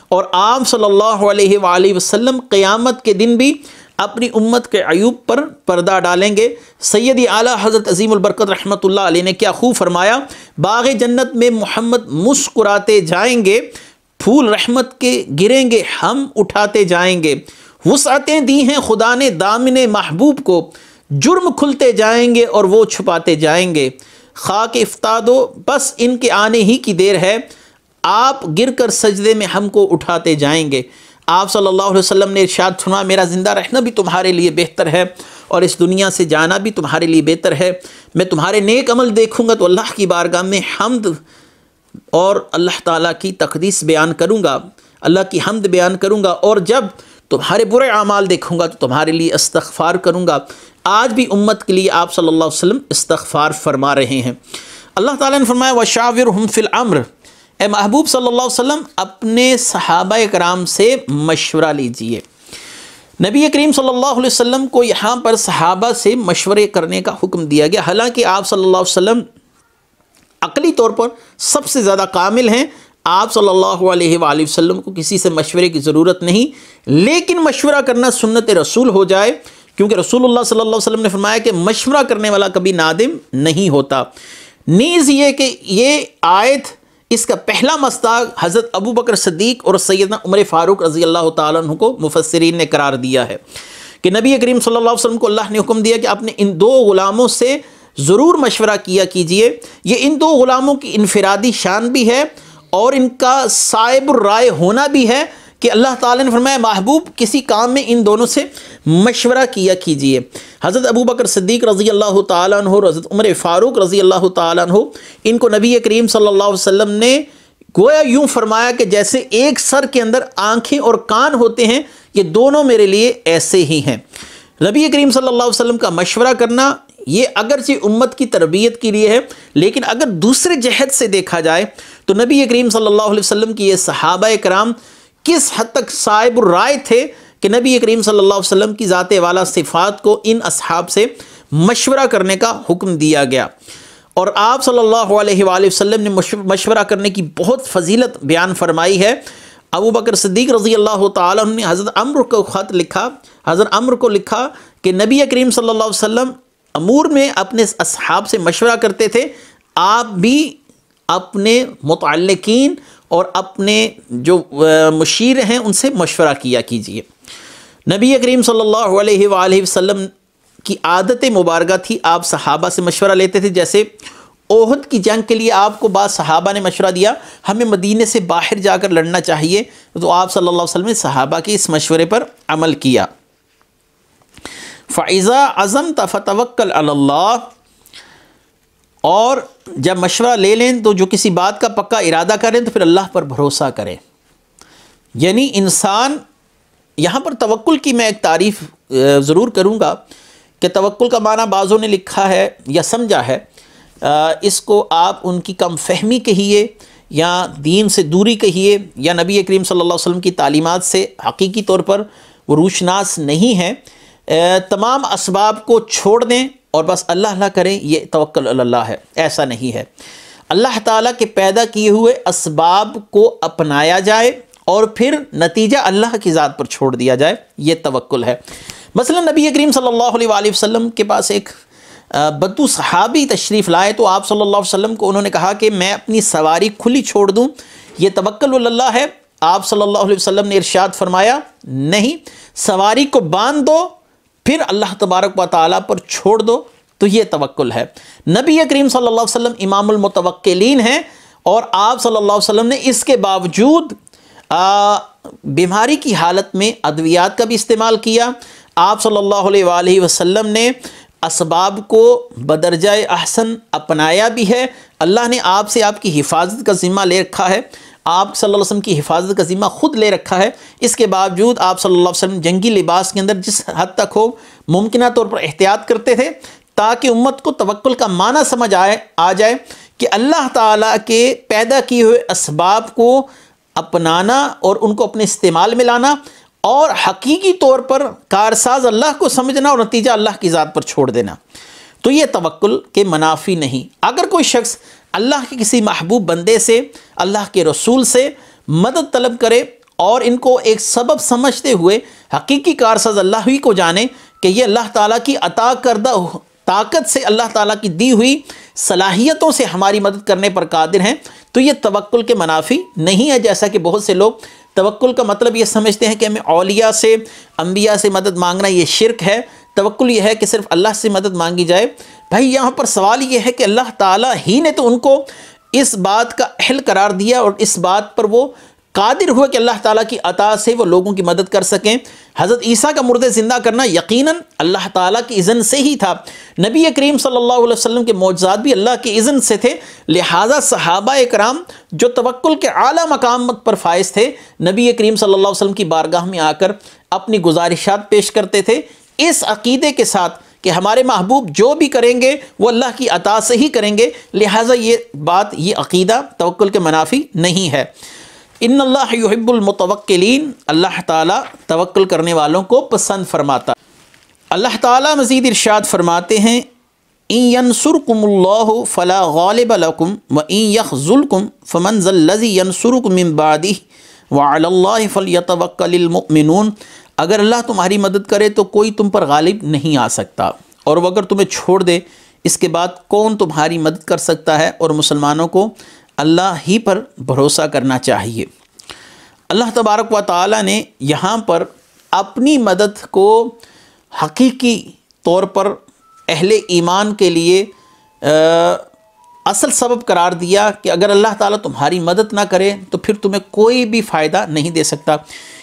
اور آپ صلی اللہ علیہ وآلہ وسلم قیامت کے دن بھی اپنی امت کے عیوب پر پردہ ڈالیں گے۔ سیدی اعلیٰ حضرت عظیم البرکت رحمۃ اللہ علیہ نے کیا خوب فرمایا، باغ جنت میں محمد مسکراتے جائیں گے، پھول رحمت کے گریں گے، ہم اٹھاتے جائیں گے، وسعتیں دی ہیں خدا نے دامن محبوب کو، جرم کھلتے جائیں گے اور وہ چھپاتے جائیں گے، خاک افتادو بس ان کے آنے ہی کی دیر ہے، آپ گر کر سجدے میں ہم کو اٹھاتے جائیں گے۔ آپ صلی اللہ علیہ وسلم نے ارشاد فرمایا میرا زندہ رہنا بھی تمہارے لیے بہتر ہے اور اس دنیا سے جانا بھی تمہارے لیے بہتر ہے، میں تمہارے نیک عمل دیکھوں گا تو اللہ کی بارگاہ میں حمد اور اللہ تعالیٰ کی تقدیس بیان کروں گا۔ اللہ کی حمد بیان کروں گا، اور جب تمہارے برے اعمال دیکھوں گا تو تمہارے لیے استغفار کروں گا۔ آج بھی امت کے لیے آپ صلی اللہ علیہ وسلم استغفار فرما رہے ہیں۔ اللہ تعالیٰ نے فرمایا وَشَاوِرْهُمْ فِي الْأَمْرِ، اے محبوب صلی اللہ علیہ وسلم اپنے صحابہ کرام سے مشورہ لیجئے۔ نبی کریم صلی اللہ علیہ وسلم کو یہاں پر صحابہ سے مشورے کرنے کا حکم دیا گیا، حالانکہ آپ صلی اللہ علیہ وسلم عقلی طور پر سب سے زیادہ کامل ہیں، آپ صلی اللہ علیہ وآلہ وسلم کو کسی سے مشورے کی ضرورت نہیں، لیکن مشورہ کرنا سنت رسول ہو جائے، کیونکہ رسول اللہ صلی اللہ علیہ وسلم نے فرمایا کہ مشورہ کرنے والا کبھی نادم نہیں ہوتا۔ نیز یہ کہ یہ آیت اس کا پہلا مصداق حضرت ابو بکر صدیق اور سیدنا عمر فاروق رضی اللہ تعالیٰ عنہ کو مفسرین نے قرار دیا ہے کہ نبی کریم صلی اللہ علیہ وسلم کو اللہ نے حکم دیا کہ اپنے ان دو غلاموں سے ضرور مشورہ کیا کیجئے۔ یہ ان دو غلاموں کی انفرادی شان بھی ہے اور ان کا صائب الرائے ہونا بھی ہے کہ اللہ تعالیٰ نے فرمایا محبوب کسی کام میں ان دونوں سے مشورہ کیا کیجئے۔ حضرت ابو بکر صدیق رضی اللہ تعالیٰ عنہ اور حضرت عمر فاروق رضی اللہ تعالیٰ عنہ، ان کو نبی کریم صلی اللہ علیہ وسلم نے گویا یوں فرمایا کہ جیسے ایک سر کے اندر آنکھیں اور کان ہوتے ہیں، یہ دونوں میرے لیے ایسے ہی ہیں۔ نبی کریم صلی اللہ علیہ وسلم کا مشورہ کرنا یہ اگرچہ امت کی تربیت کے لیے ہے، لیکن اگر دوسرے جہت سے دیکھا جائے تو نبی کریم صلی اللہ علیہ وسلم کی یہ صحابہ کرام کس حد تک صائب الرائے تھے کہ نبی کریم صلی اللہ علیہ وسلم کی ذات والا صفات کو ان اصحاب سے مشورہ کرنے کا حکم دیا گیا، اور آپ صلی اللہ علیہ وآلہ وسلم نے مشورہ کرنے کی بہت فضیلت بیان فرمائی ہے۔ ابو بکر صدیق رضی اللہ تعالیٰ عنہ نے حضرت عمرو کو خط لکھا، حضرت عمرو کو لکھا کہ نبی کریم صلی اللہ علیہ وسلم امور میں اپنے اصحاب سے مشورہ کرتے تھے، آپ بھی اپنے متعلقین اور اپنے جو مشیر ہیں ان سے مشورہ کیا کیجئے۔ نبی کریم صلی اللہ علیہ وآلہ وسلم کی عادت مبارکہ تھی، آپ صحابہ سے مشورہ لیتے تھے۔ جیسے احد کی جنگ کے لیے آپ کو بعض صحابہ نے مشورہ دیا ہمیں مدینے سے باہر جا کر لڑنا چاہیے، تو آپ صلی اللہ علیہ وسلم نے صحابہ کے اس مشورے پر عمل کیا۔ فَإِذَا عَزَمْتَ فَتَوَكَّلْ عَلَى اللَّهِ، اور جب مشورہ لے لیں تو جو کسی بات کا پکا ارادہ کریں تو پھر اللہ پر بھروسہ کریں۔ یعنی انسان یہاں پر توکل کی میں ایک تعریف ضرور کروں گا کہ توکل کا معنی بعضوں نے لکھا ہے یا سمجھا ہے، اس کو آپ ان کی کم فہمی کہیے یا دین سے دوری کہیے یا نبی کریم صلی اللہ علیہ وسلم کی تعلیمات سے حقیقی طور پر وہ روشناس نہیں ہے۔ تمام اسباب کو چھوڑ دیں اور بس اللہ اللہ کریں، یہ توکل علی اللہ ہے، ایسا نہیں ہے۔ اللہ تعالیٰ کے پیدا کیے ہوئے اسباب کو اپنایا جائے اور پھر نتیجہ اللہ کی ذات پر چھوڑ دیا جائے، یہ توکل ہے۔ مثلا نبی کریم صلی اللہ علیہ وآلہ وسلم کے پاس ایک بدو صحابی تشریف لائے تو آپ صلی اللہ علیہ وسلم کو انہوں نے کہا کہ میں اپنی سواری کھلی چھوڑ دوں، یہ توکل علی اللہ ہے؟ آپ صلی اللہ علیہ وسلم نے ارشاد فرمایا نہیں، سواری کو باندھ دو پھر اللہ تبارک و تعالیٰ پر چھوڑ دو تو یہ توکل ہے۔ نبی کریم صلی اللہ علیہ وسلم امام المتوکلین ہیں، اور آپ صلی اللہ علیہ وسلم نے اس کے باوجود بیماری کی حالت میں ادویات کا بھی استعمال کیا۔ آپ صلی اللہ علیہ وآلہ وسلم نے اسباب کو بدرجہ احسن اپنایا بھی ہے۔ اللہ نے آپ سے آپ کی حفاظت کا ذمہ لے رکھا ہے، آپ صلی اللہ علیہ وسلم کی حفاظت کا ذمہ خود لے رکھا ہے، اس کے باوجود آپ صلی اللہ علیہ وسلم جنگی لباس کے اندر جس حد تک ہو ممکنہ طور پر احتیاط کرتے تھے تاکہ امت کو توکل کا معنی سمجھ آ جائے کہ اللہ تعالیٰ کے پیدا کیے ہوئے اسباب کو اپنانا اور ان کو اپنے استعمال میں لانا اور حقیقی طور پر کارساز اللہ کو سمجھنا اور نتیجہ اللہ کی ذات پر چھوڑ دینا، تو یہ توکل کے منافی نہیں۔ اگر کوئی شخص اللہ کے کسی محبوب بندے سے، اللہ کے رسول سے مدد طلب کرے اور ان کو ایک سبب سمجھتے ہوئے حقیقی کارساز اللہ ہی کو جانے کہ یہ اللہ تعالیٰ کی عطا کردہ طاقت سے، اللہ تعالیٰ کی دی ہوئی صلاحیتوں سے ہماری مدد کرنے پر قادر ہیں، تو یہ توکل کے منافی نہیں ہے۔ جیسا کہ بہت سے لوگ توکل کا مطلب یہ سمجھتے ہیں کہ ہمیں اولیاء سے، انبیاء سے مدد مانگنا یہ شرک ہے، توکل یہ ہے کہ صرف اللہ سے مدد مانگی جائے۔ بھائی یہاں پر سوال یہ ہے کہ اللہ تعالیٰ ہی نے تو ان کو اس بات کا اہل قرار دیا اور اس بات پر وہ قادر ہوئے کہ اللہ تعالیٰ کی عطا سے وہ لوگوں کی مدد کر سکیں۔ حضرت عیسیٰ کا مردے زندہ کرنا یقیناً اللہ تعالیٰ کی اذن سے ہی تھا۔ نبی کریم صلی اللہ علیہ وسلم کے معجزات بھی اللہ کی اذن سے تھے، لہٰذا صحابہ کرام جو توکل کے اعلیٰ مقامات پر فائز تھے، نبی کریم صلی اللہ علیہ وسلم کی بارگاہ میں آ کر اپنی گزارشات پیش کرتے تھے اس عقیدے کے ساتھ کہ ہمارے محبوب جو بھی کریں گے وہ اللہ کی عطا سے ہی کریں گے، لہٰذا یہ عقیدہ توکل کے منافی نہیں ہے۔ ان اللہ یحب المتوکلین، اللہ تعالیٰ توکل کرنے والوں کو پسند فرماتا۔ اللہ تعالیٰ مزید ارشاد فرماتے ہیں ان ینصرکم اللہ فلا غالب لکم وان یخذلکم فمن ذا الذی ینصرکم من بعدہ وعلی اللہ فلیتوکل المؤمنون، اگر اللہ تمہاری مدد کرے تو کوئی تم پر غالب نہیں آ سکتا، اور وہ اگر تمہیں چھوڑ دے اس کے بعد کون تمہاری مدد کر سکتا ہے، اور مسلمانوں کو اللہ ہی پر بھروسہ کرنا چاہیے۔ اللہ تبارک و تعالی نے یہاں پر اپنی مدد کو حقیقی طور پر اہل ایمان کے لیے اصل سبب قرار دیا کہ اگر اللہ تعالیٰ تمہاری مدد نہ کرے تو پھر تمہیں کوئی بھی فائدہ نہیں دے سکتا۔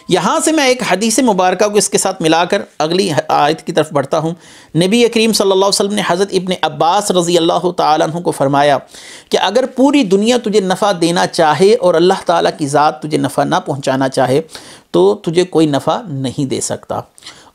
یہاں سے میں ایک حدیث مبارکہ کو اس کے ساتھ ملا کر اگلی آیت کی طرف بڑھتا ہوں۔ نبی کریم صلی اللہ علیہ وسلم نے حضرت ابن عباس رضی اللہ تعالیٰ عنہ کو فرمایا کہ اگر پوری دنیا تجھے نفع دینا چاہے اور اللہ تعالیٰ کی ذات تجھے نفع نہ پہنچانا چاہے تو تجھے کوئی نفع نہیں دے سکتا،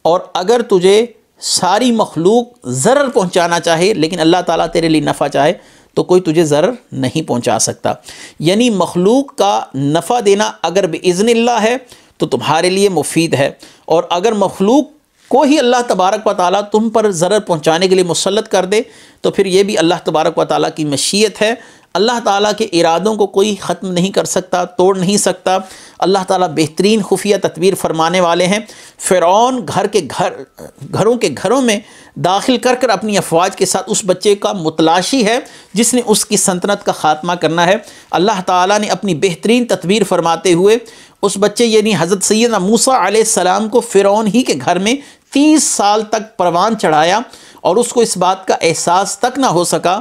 اور اگر تجھے ساری مخلوق ضرر پہنچانا چاہے لیکن اللہ تعالیٰ تیرے لیے نفع چاہے تو کوئی تجھے ضرر نہیں پہنچا سکتا۔ یعنی مخلوق کا نفع دینا اگر بإذن اللہ ہے تو تمہارے لیے مفید ہے، اور اگر مخلوق کو ہی اللہ تبارک و تعالیٰ تم پر ضرر پہنچانے کے لیے مسلط کر دے تو پھر یہ بھی اللہ تبارک و تعالیٰ کی مشیت ہے۔ اللہ تعالیٰ کے ارادوں کو کوئی ختم نہیں کر سکتا، توڑ نہیں سکتا۔ اللہ تعالیٰ بہترین خفیہ تدبیر فرمانے والے ہیں۔ فرعون گھروں کے گھروں میں داخل کر کر اپنی افواج کے ساتھ اس بچے کا متلاشی ہے جس نے اس کی سلطنت کا خاتمہ کرنا ہے۔ اللہ تعالیٰ نے اپنی بہترین تدبیر فرماتے ہوئے اس بچے یعنی حضرت سیدنا موسیٰ علیہ السلام کو فرعون ہی کے گھر میں 30 سال تک پروان چڑھایا، اور اس کو اس بات کا احساس تک نہ ہو سکا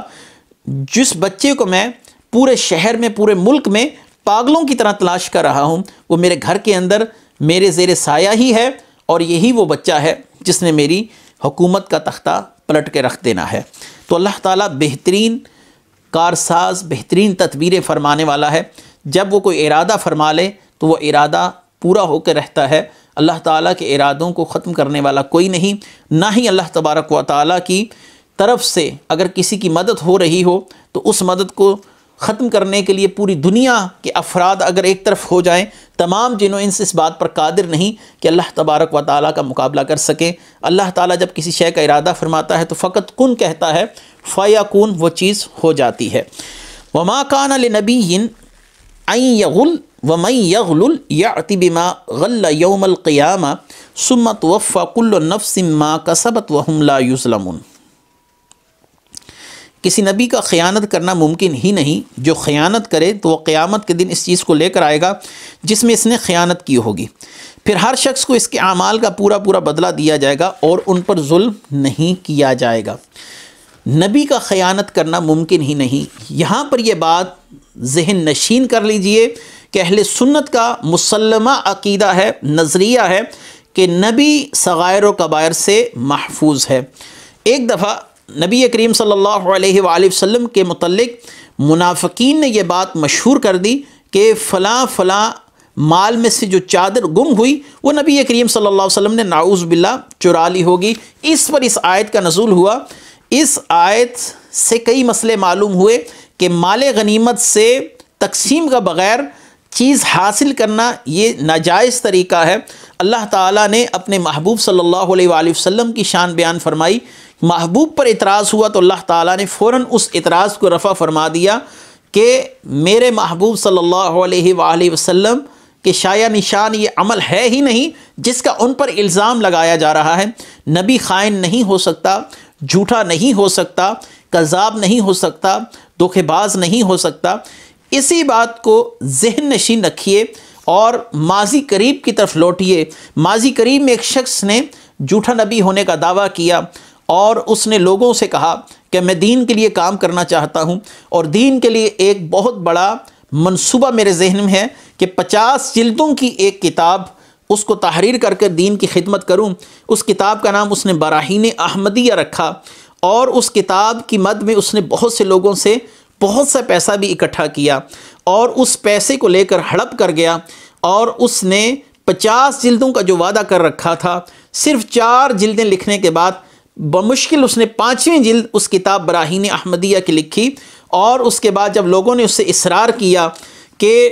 جس بچے کو میں پورے شہر میں پورے ملک میں پاگلوں کی طرح تلاش کر رہا ہوں، وہ میرے گھر کے اندر میرے زیر سایہ ہی ہے، اور یہی وہ بچہ ہے جس نے میری حکومت کا تختہ پلٹ کے رکھ دینا ہے۔ تو اللہ تعالیٰ بہترین کارساز، بہترین تدبیریں فرمانے والا ہے۔ جب وہ کوئی ارادہ فرما لے تو وہ ارادہ پورا ہو کے رہتا ہے۔ اللہ تعالیٰ کے ارادوں کو ختم کرنے والا کوئی نہیں، نہ ہی اللہ تبارک و تعالیٰ کی طرف سے اگر کسی کی مدد ہو رہی ہو تو اس مدد کو ختم کرنے کے لیے پوری دنیا کے افراد اگر ایک طرف ہو جائیں، تمام جن و انس اس بات پر قادر نہیں کہ اللہ تبارک و تعالیٰ کا مقابلہ کر سکیں۔ اللہ تعالیٰ جب کسی شے کا ارادہ فرماتا ہے تو فقط کن کہتا ہے، فیکون، وہ چیز ہو جاتی ہے۔ وما کان لنبی ان یغل ومن یغلل یأتی بما غل یوم القیامہ ثم توفی کل نفس ما کسبت وہم لا یظلمون۔ کسی نبی کا خیانت کرنا ممکن ہی نہیں، جو خیانت کرے تو وہ قیامت کے دن اس چیز کو لے کر آئے گا جس میں اس نے خیانت کی ہوگی، پھر ہر شخص کو اس کے اعمال کا پورا پورا بدلہ دیا جائے گا اور ان پر ظلم نہیں کیا جائے گا۔ نبی کا خیانت کرنا ممکن ہی نہیں۔ یہاں پر یہ بات ذہن نشین کر لیجئے کہ اہل سنت کا مسلمہ عقیدہ ہے، نظریہ ہے کہ نبی صغائر و کبائر سے محفوظ ہے۔ ایک دفعہ نبی کریم صلی اللہ علیہ وآلہ وسلم کے متعلق منافقین نے یہ بات مشہور کر دی کہ فلاں فلاں مال میں سے جو چادر گم ہوئی وہ نبی کریم صلی اللہ علیہ وسلم نے نعوذ باللہ چرا لی ہوگی۔ اس پر اس آیت کا نزول ہوا۔ اس آیت سے کئی مسئلے معلوم ہوئے کہ مال غنیمت سے تقسیم کا بغیر چیز حاصل کرنا یہ ناجائز طریقہ ہے۔ اللہ تعالیٰ نے اپنے محبوب صلی اللہ علیہ وآلہ وسلم کی شان بیان فرمائی۔ محبوب پر اعتراض ہوا تو اللہ تعالیٰ نے فوراً اس اعتراض کو رفع فرما دیا کہ میرے محبوب صلی اللہ علیہ وآلہ وسلم کہ شایع نشان یہ عمل ہے ہی نہیں جس کا ان پر الزام لگایا جا رہا ہے۔ نبی خائن نہیں ہو سکتا، جھوٹا نہیں ہو سکتا، کذاب نہیں ہو سکتا، دھوکے باز نہیں ہو سکتا۔ اسی بات کو ذہن نشین رکھیے اور ماضی قریب کی طرف لوٹیے۔ ماضی قریب میں ایک شخص نے جھوٹا نبی ہونے کا دعویٰ کیا اور اس نے لوگوں سے کہا کہ میں دین کے لیے کام کرنا چاہتا ہوں اور دین کے لیے ایک بہت بڑا منصوبہ میرے ذہن میں ہے کہ 50 جلدوں کی ایک کتاب اس کو تحریر کر کے دین کی خدمت کروں۔ اس کتاب کا نام اس نے براہین احمدیہ رکھا، اور اس کتاب کی مد میں اس نے بہت سے لوگوں سے بہت سا پیسہ بھی اکٹھا کیا، اور اس پیسے کو لے کر ہڑپ کر گیا، اور اس نے 50 جلدوں کا جو وعدہ کر رکھا تھا، صرف 4 جلدیں لکھنے کے بعد بمشکل اس نے 5ویں جلد اس کتاب براہین احمدیہ کی لکھی۔ اور اس کے بعد جب لوگوں نے اس سے اصرار کیا کہ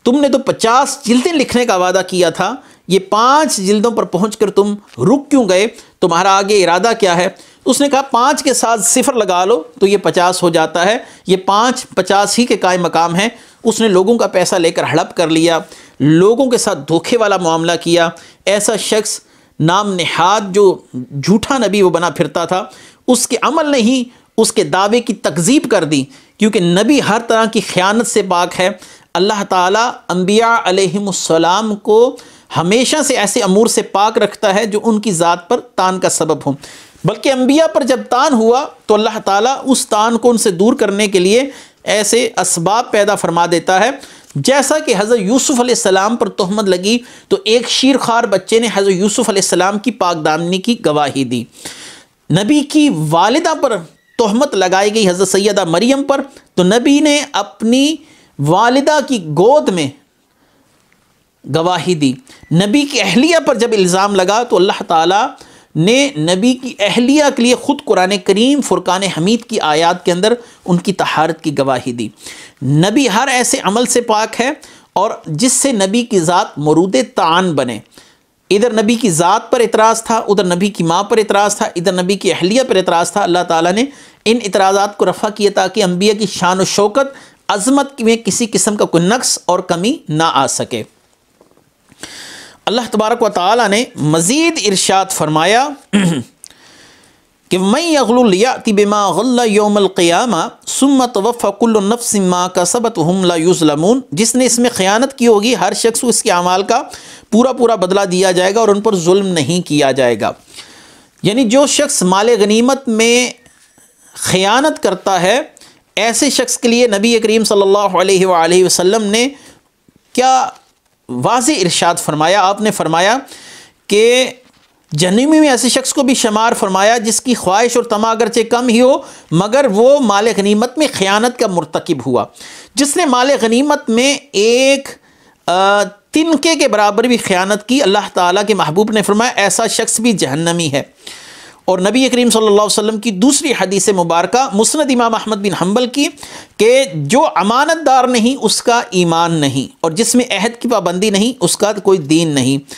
تم نے تو 50 جلدیں لکھنے کا وعدہ کیا تھا، یہ 5 جلدوں پر پہنچ کر تم رک کیوں گئے، تمہارا آگے ارادہ کیا ہے؟ اس نے کہا 5 کے ساتھ 0 لگا لو تو یہ 50 ہو جاتا ہے، یہ 5 50 ہی کے قائم مقام ہیں۔ اس نے لوگوں کا پیسہ لے کر ہڑپ کر لیا، لوگوں کے ساتھ دھوکے والا معاملہ کیا۔ ایسا شخص نام نہاد جو جھوٹا نبی وہ بنا پھرتا تھا، اس کے عمل نے ہی اس کے دعوے کی تکذیب کر دی، کیونکہ نبی ہر طرح کی خیانت سے پاک ہے۔ اللہ تعالیٰ انبیاء علیہم السلام کو ہمیشہ سے ایسے امور سے پاک رکھتا ہے جو ان کی ذات پر تان کا سبب ہوں، بلکہ انبیاء پر جب تان ہوا تو اللہ تعالیٰ اس تان کو ان سے دور کرنے کے لیے ایسے اسباب پیدا فرما دیتا ہے۔ جیسا کہ حضرت یوسف علیہ السلام پر تہمت لگی تو ایک شیرخوار بچے نے حضرت یوسف علیہ السلام کی پاک دامنی کی گواہی دی۔ نبی کی والدہ پر تہمت لگائی گئی حضرت سیدہ مریم پر، تو نبی نے اپنی والدہ کی گود میں گواہی دی۔ نبی کی اہلیہ پر جب الزام لگا تو اللہ تعالیٰ نے نبی کی اہلیہ کے لیے خود قرآن کریم فرقان حمید کی آیات کے اندر ان کی طہارت کی گواہی دی۔ نبی ہر ایسے عمل سے پاک ہے اور جس سے نبی کی ذات مورود طعن بنے۔ ادھر نبی کی ذات پر اعتراض تھا، ادھر نبی کی ماں پر اعتراض تھا، ادھر نبی کی اہلیہ پر اعتراض تھا۔ اللہ تعالیٰ نے ان اعتراضات کو رفع کیا تاکہ انبیاء کی شان و شوکت عظمت میں کسی قسم کا کوئی نقص اور کمی نہ آ سکے۔ اللہ تبارک و تعالیٰ نے مزید ارشاد فرمایا کہ مَن یغلل یأتی بما غل یوم القیامہ ثم توفی کل نفس ما کسبت وہم لا یظلمون، جس نے اس میں خیانت کی ہوگی ہر شخص کو اس کے اعمال کا پورا بدلہ دیا جائے گا اور ان پر ظلم نہیں کیا جائے گا۔ یعنی جو شخص مال غنیمت میں خیانت کرتا ہے، ایسے شخص کے لیے نبی کریم صلی اللہ علیہ وآلہ وسلم نے کیا واضح ارشاد فرمایا۔ آپ نے فرمایا کہ جہنمی میں ایسے شخص کو بھی شمار فرمایا جس کی خواہش اور طمع اگرچہ کم ہی ہو مگر وہ مال غنیمت میں خیانت کا مرتکب ہوا۔ جس نے مال غنیمت میں ایک تنکے کے برابر بھی خیانت کی، اللہ تعالیٰ کے محبوب نے فرمایا ایسا شخص بھی جہنمی ہے۔ اور نبی کریم صلی اللہ علیہ وسلم کی دوسری حدیث مبارکہ مسند امام احمد بن حنبل کی کہ جو امانت دار نہیں اس کا ایمان نہیں، اور جس میں عہد کی پابندی نہیں اس کا کوئی دین نہیں۔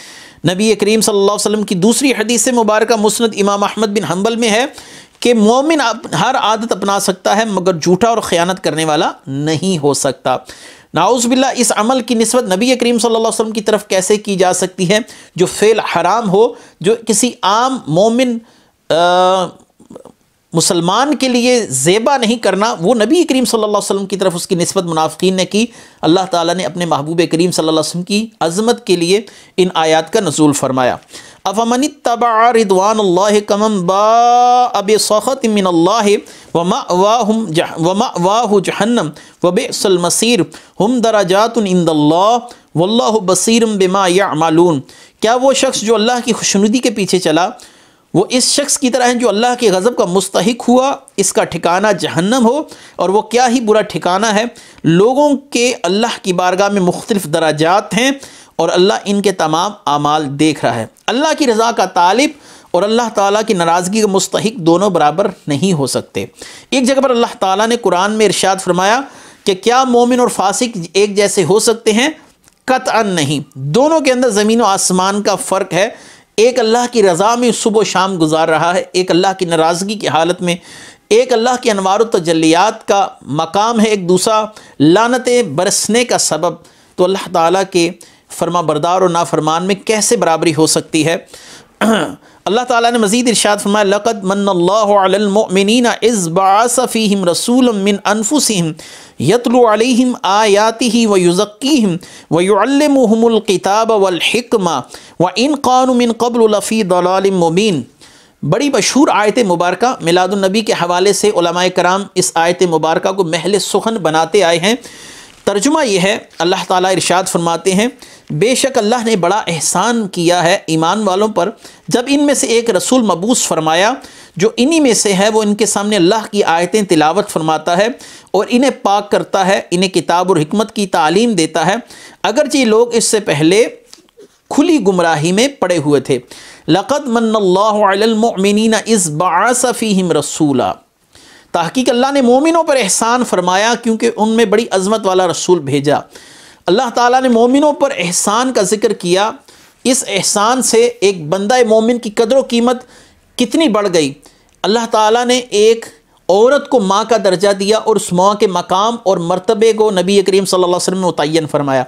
نبی کریم صلی اللہ علیہ وسلم کی دوسری حدیث مبارکہ مسند امام احمد بن حنبل میں ہے کہ مومن ہر عادت اپنا سکتا ہے مگر جھوٹا اور خیانت کرنے والا نہیں ہو سکتا۔ نعوذ باللہ، اس عمل کی نسبت نبی کریم صلی اللہ علیہ وسلم کی طرف کیسے کی جا سکتی ہے جو فعل حرام ہو، جو کسی عام مومن مسلمان کے لیے زیبا نہیں کرنا، وہ نبی کریم صلی اللہ علیہ وسلم کی طرف اس کی نسبت منافقین نے کی۔ اللہ تعالیٰ نے اپنے محبوب کریم صلی اللہ علیہ وسلم کی عظمت کے لیے ان آیات کا نزول فرمایا۔ افمن اتبع رضوان اللہ کمن باء بسخط من اللہ ومأواہ جہنم وبئس المصیر ہم درجات عند اللہ واللہ بصیر بما یعملون۔ کیا وہ شخص جو اللہ کی خوشنودی کے پیچھے چلا وہ اس شخص کی طرح ہے جو اللہ کے غضب کا مستحق ہوا؟ اس کا ٹھکانہ جہنم ہو، اور وہ کیا ہی برا ٹھکانہ ہے۔ لوگوں کے اللہ کی بارگاہ میں مختلف درجات ہیں اور اللہ ان کے تمام اعمال دیکھ رہا ہے۔ اللہ کی رضا کا طالب اور اللہ تعالیٰ کی ناراضگی کا مستحق دونوں برابر نہیں ہو سکتے۔ ایک جگہ پر اللہ تعالیٰ نے قرآن میں ارشاد فرمایا کہ کیا مومن اور فاسق ایک جیسے ہو سکتے ہیں؟ قطعاً نہیں، دونوں کے اندر زمین و آسمان کا فرق ہے۔ ایک اللہ کی رضا میں صبح و شام گزار رہا ہے، ایک اللہ کی ناراضگی کی حالت میں، ایک اللہ کے انوار و تجلیات کا مقام ہے، ایک دوسرا لعنتیں برسنے کا سبب۔ تو اللہ تعالیٰ کے فرما بردار اور نافرمان میں کیسے برابری ہو سکتی ہے؟ اللہ تعالیٰ نے مزید ارشاد فرمایا لقد من اللہ علی المؤمنین اذ بعث فیہم رسولا من انفسہم یتلو علیہم آیاتہ ویزکیہم ویعلمہم الکتاب والحکمہ وان کانوا من قبل لفی ضلال مبین۔ بڑی مشہور آیت مبارکہ میلاد النبی کے حوالے سے علماء کرام اس آیت مبارکہ کو محل سخن بناتے آئے ہیں ترجمہ یہ ہے، اللہ تعالیٰ ارشاد فرماتے ہیں بے شک اللہ نے بڑا احسان کیا ہے ایمان والوں پر جب ان میں سے ایک رسول مبعوث فرمایا جو انہی میں سے ہے، وہ ان کے سامنے اللہ کی آیتیں تلاوت فرماتا ہے اور انہیں پاک کرتا ہے، انہیں کتاب اور حکمت کی تعلیم دیتا ہے، اگرچہ یہ لوگ اس سے پہلے کھلی گمراہی میں پڑے ہوئے تھے۔ لقد من اللہ علی المؤمنین اذ بعث فیہم رسولا، تحقیق اللہ نے مومنوں پر احسان فرمایا کیونکہ ان میں بڑی عظمت والا رسول بھیجا۔ اللہ تعالیٰ نے مومنوں پر احسان کا ذکر کیا، اس احسان سے ایک بندہ مومن کی قدر و قیمت کتنی بڑھ گئی۔ اللہ تعالیٰ نے ایک عورت کو ماں کا درجہ دیا اور اس ماں کے مقام اور مرتبے کو نبی کریم صلی اللہ علیہ وسلم نے متعین فرمایا۔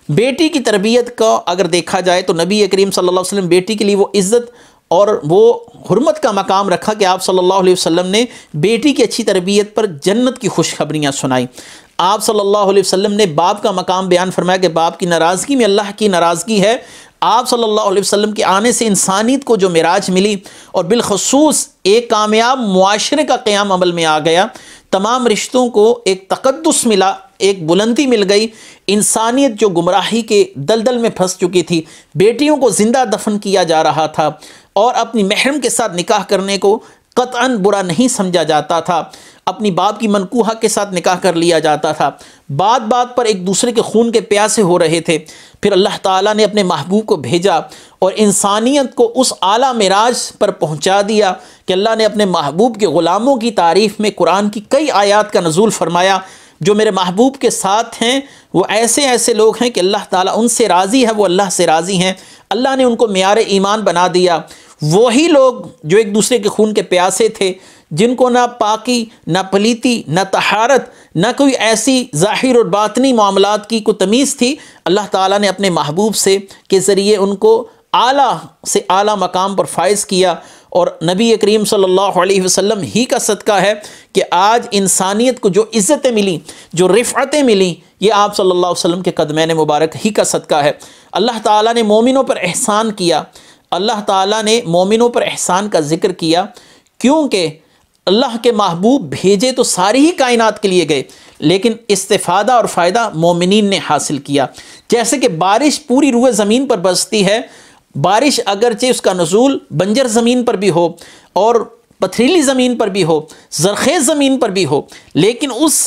بیٹی کی تربیت کا اگر دیکھا جائے تو نبی کریم صلی اللہ علیہ وسلم بیٹی کے لیے وہ عزت اور وہ حرمت کا مقام رکھا کہ آپ صلی اللہ علیہ وسلم نے بیٹی کی اچھی تربیت پر جنت کی خوشخبریاں سنائی۔ آپ صلی اللہ علیہ وسلم نے باپ کا مقام بیان فرمایا کہ باپ کی ناراضگی میں اللہ کی ناراضگی ہے۔ آپ صلی اللہ علیہ وسلم کے آنے سے انسانیت کو جو معراج ملی اور بالخصوص ایک کامیاب معاشرے کا قیام عمل میں آ گیا، تمام رشتوں کو ایک تقدس ملا، ایک بلندی مل گئی۔ انسانیت جو گمراہی کے دلدل میں پھنس چکی تھی، بیٹیوں کو زندہ دفن کیا جا رہا تھا اور اپنی محرم کے ساتھ نکاح کرنے کو قطعاً برا نہیں سمجھا جاتا تھا، اپنی باپ کی منکوحہ کے ساتھ نکاح کر لیا جاتا تھا، بات بات پر ایک دوسرے کے خون کے پیاسے ہو رہے تھے۔ پھر اللہ تعالیٰ نے اپنے محبوب کو بھیجا اور انسانیت کو اس اعلیٰ معراج پر پہنچا دیا کہ اللہ نے اپنے محبوب کے غلاموں کی تعریف میں قرآن کی کئی آیات کا نزول فرمایا۔ جو میرے محبوب کے ساتھ ہیں وہ ایسے لوگ ہیں کہ اللہ تعالیٰ ان سے راضی ہے، وہ اللہ سے راضی ہیں، اللہ نے ان کو معیار ایمان بنا دیا۔ وہی لوگ جو ایک دوسرے کے خون کے پیاسے تھے، جن کو نہ پاکی، نہ پلیتی، نہ طہارت، نہ کوئی ایسی ظاہر اور باطنی معاملات کی کوئی تمیز تھی، اللہ تعالیٰ نے اپنے محبوب سے کے ذریعے ان کو اعلیٰ سے اعلیٰ مقام پر فائز کیا۔ اور نبی کریم صلی اللہ علیہ وسلم ہی کا صدقہ ہے کہ آج انسانیت کو جو عزتیں ملیں، جو رفعتیں ملیں، یہ آپ صلی اللہ علیہ وسلم کے قدمین مبارک ہی کا صدقہ ہے۔ اللہ تعالیٰ نے مومنوں پر احسان کیا، اللہ تعالیٰ نے مومنوں پر احسان کا ذکر کیا کیونکہ اللہ کے محبوب بھیجے تو ساری ہی کائنات کے لیے گئے، لیکن استفادہ اور فائدہ مومنین نے حاصل کیا۔ جیسے کہ بارش پوری روئے زمین پر برستی ہے، بارش اگرچہ اس کا نزول بنجر زمین پر بھی ہو اور پتھریلی زمین پر بھی ہو، زرخیز زمین پر بھی ہو، لیکن اس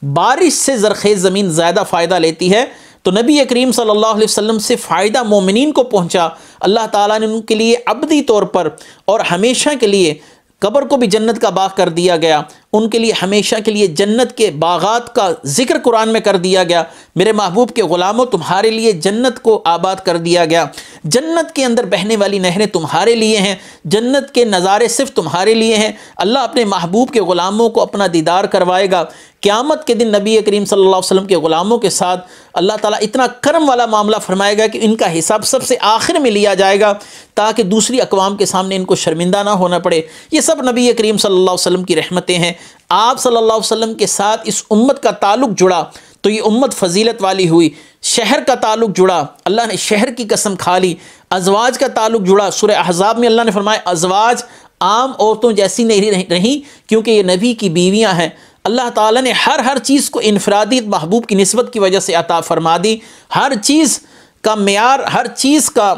بارش سے زرخیز زمین زیادہ فائدہ لیتی ہے۔ تو نبی کریم صلی اللہ علیہ وسلم سے فائدہ مومنین کو پہنچا۔ اللہ تعالیٰ نے ان کے لیے ابدی طور پر اور ہمیشہ کے لیے، قبر کو بھی جنت کا باغ کر دیا گیا، ان کے لیے ہمیشہ کے لیے جنت کے باغات کا ذکر قرآن میں کر دیا گیا۔ میرے محبوب کے غلاموں، تمہارے لیے جنت کو آباد کر دیا گیا، جنت کے اندر بہنے والی نہریں تمہارے لیے ہیں، جنت کے نظارے صرف تمہارے لیے ہیں۔ اللہ اپنے محبوب کے غلاموں کو اپنا دیدار کروائے گا۔ قیامت کے دن نبی کریم صلی اللہ علیہ وسلم کے غلاموں کے ساتھ اللہ تعالیٰ اتنا کرم والا معاملہ فرمائے گا کہ ان کا حساب سب سے آخر میں لیا جائے گا تاکہ دوسری اقوام کے سامنے ان کو شرمندہ نہ ہونا پڑے۔ یہ سب نبی کریم صلی اللہ علیہ وسلم کی رحمتیں ہیں۔ آپ صلی اللہ علیہ وسلم کے ساتھ اس امت کا تعلق جڑا تو یہ امت فضیلت والی ہوئی۔ شہر کا تعلق جڑا، اللہ نے شہر کی قسم کھا لی۔ ازواج کا تعلق جڑا، سورہ احزاب میں اللہ نے فرمایا ازواج عام عورتوں جیسی نہیں رہیں کیونکہ یہ نبی کی بیویاں ہیں۔ اللہ تعالیٰ نے ہر چیز کو انفرادی محبوب کی نسبت کی وجہ سے عطا فرما دی۔ ہر چیز کا معیار، ہر چیز کا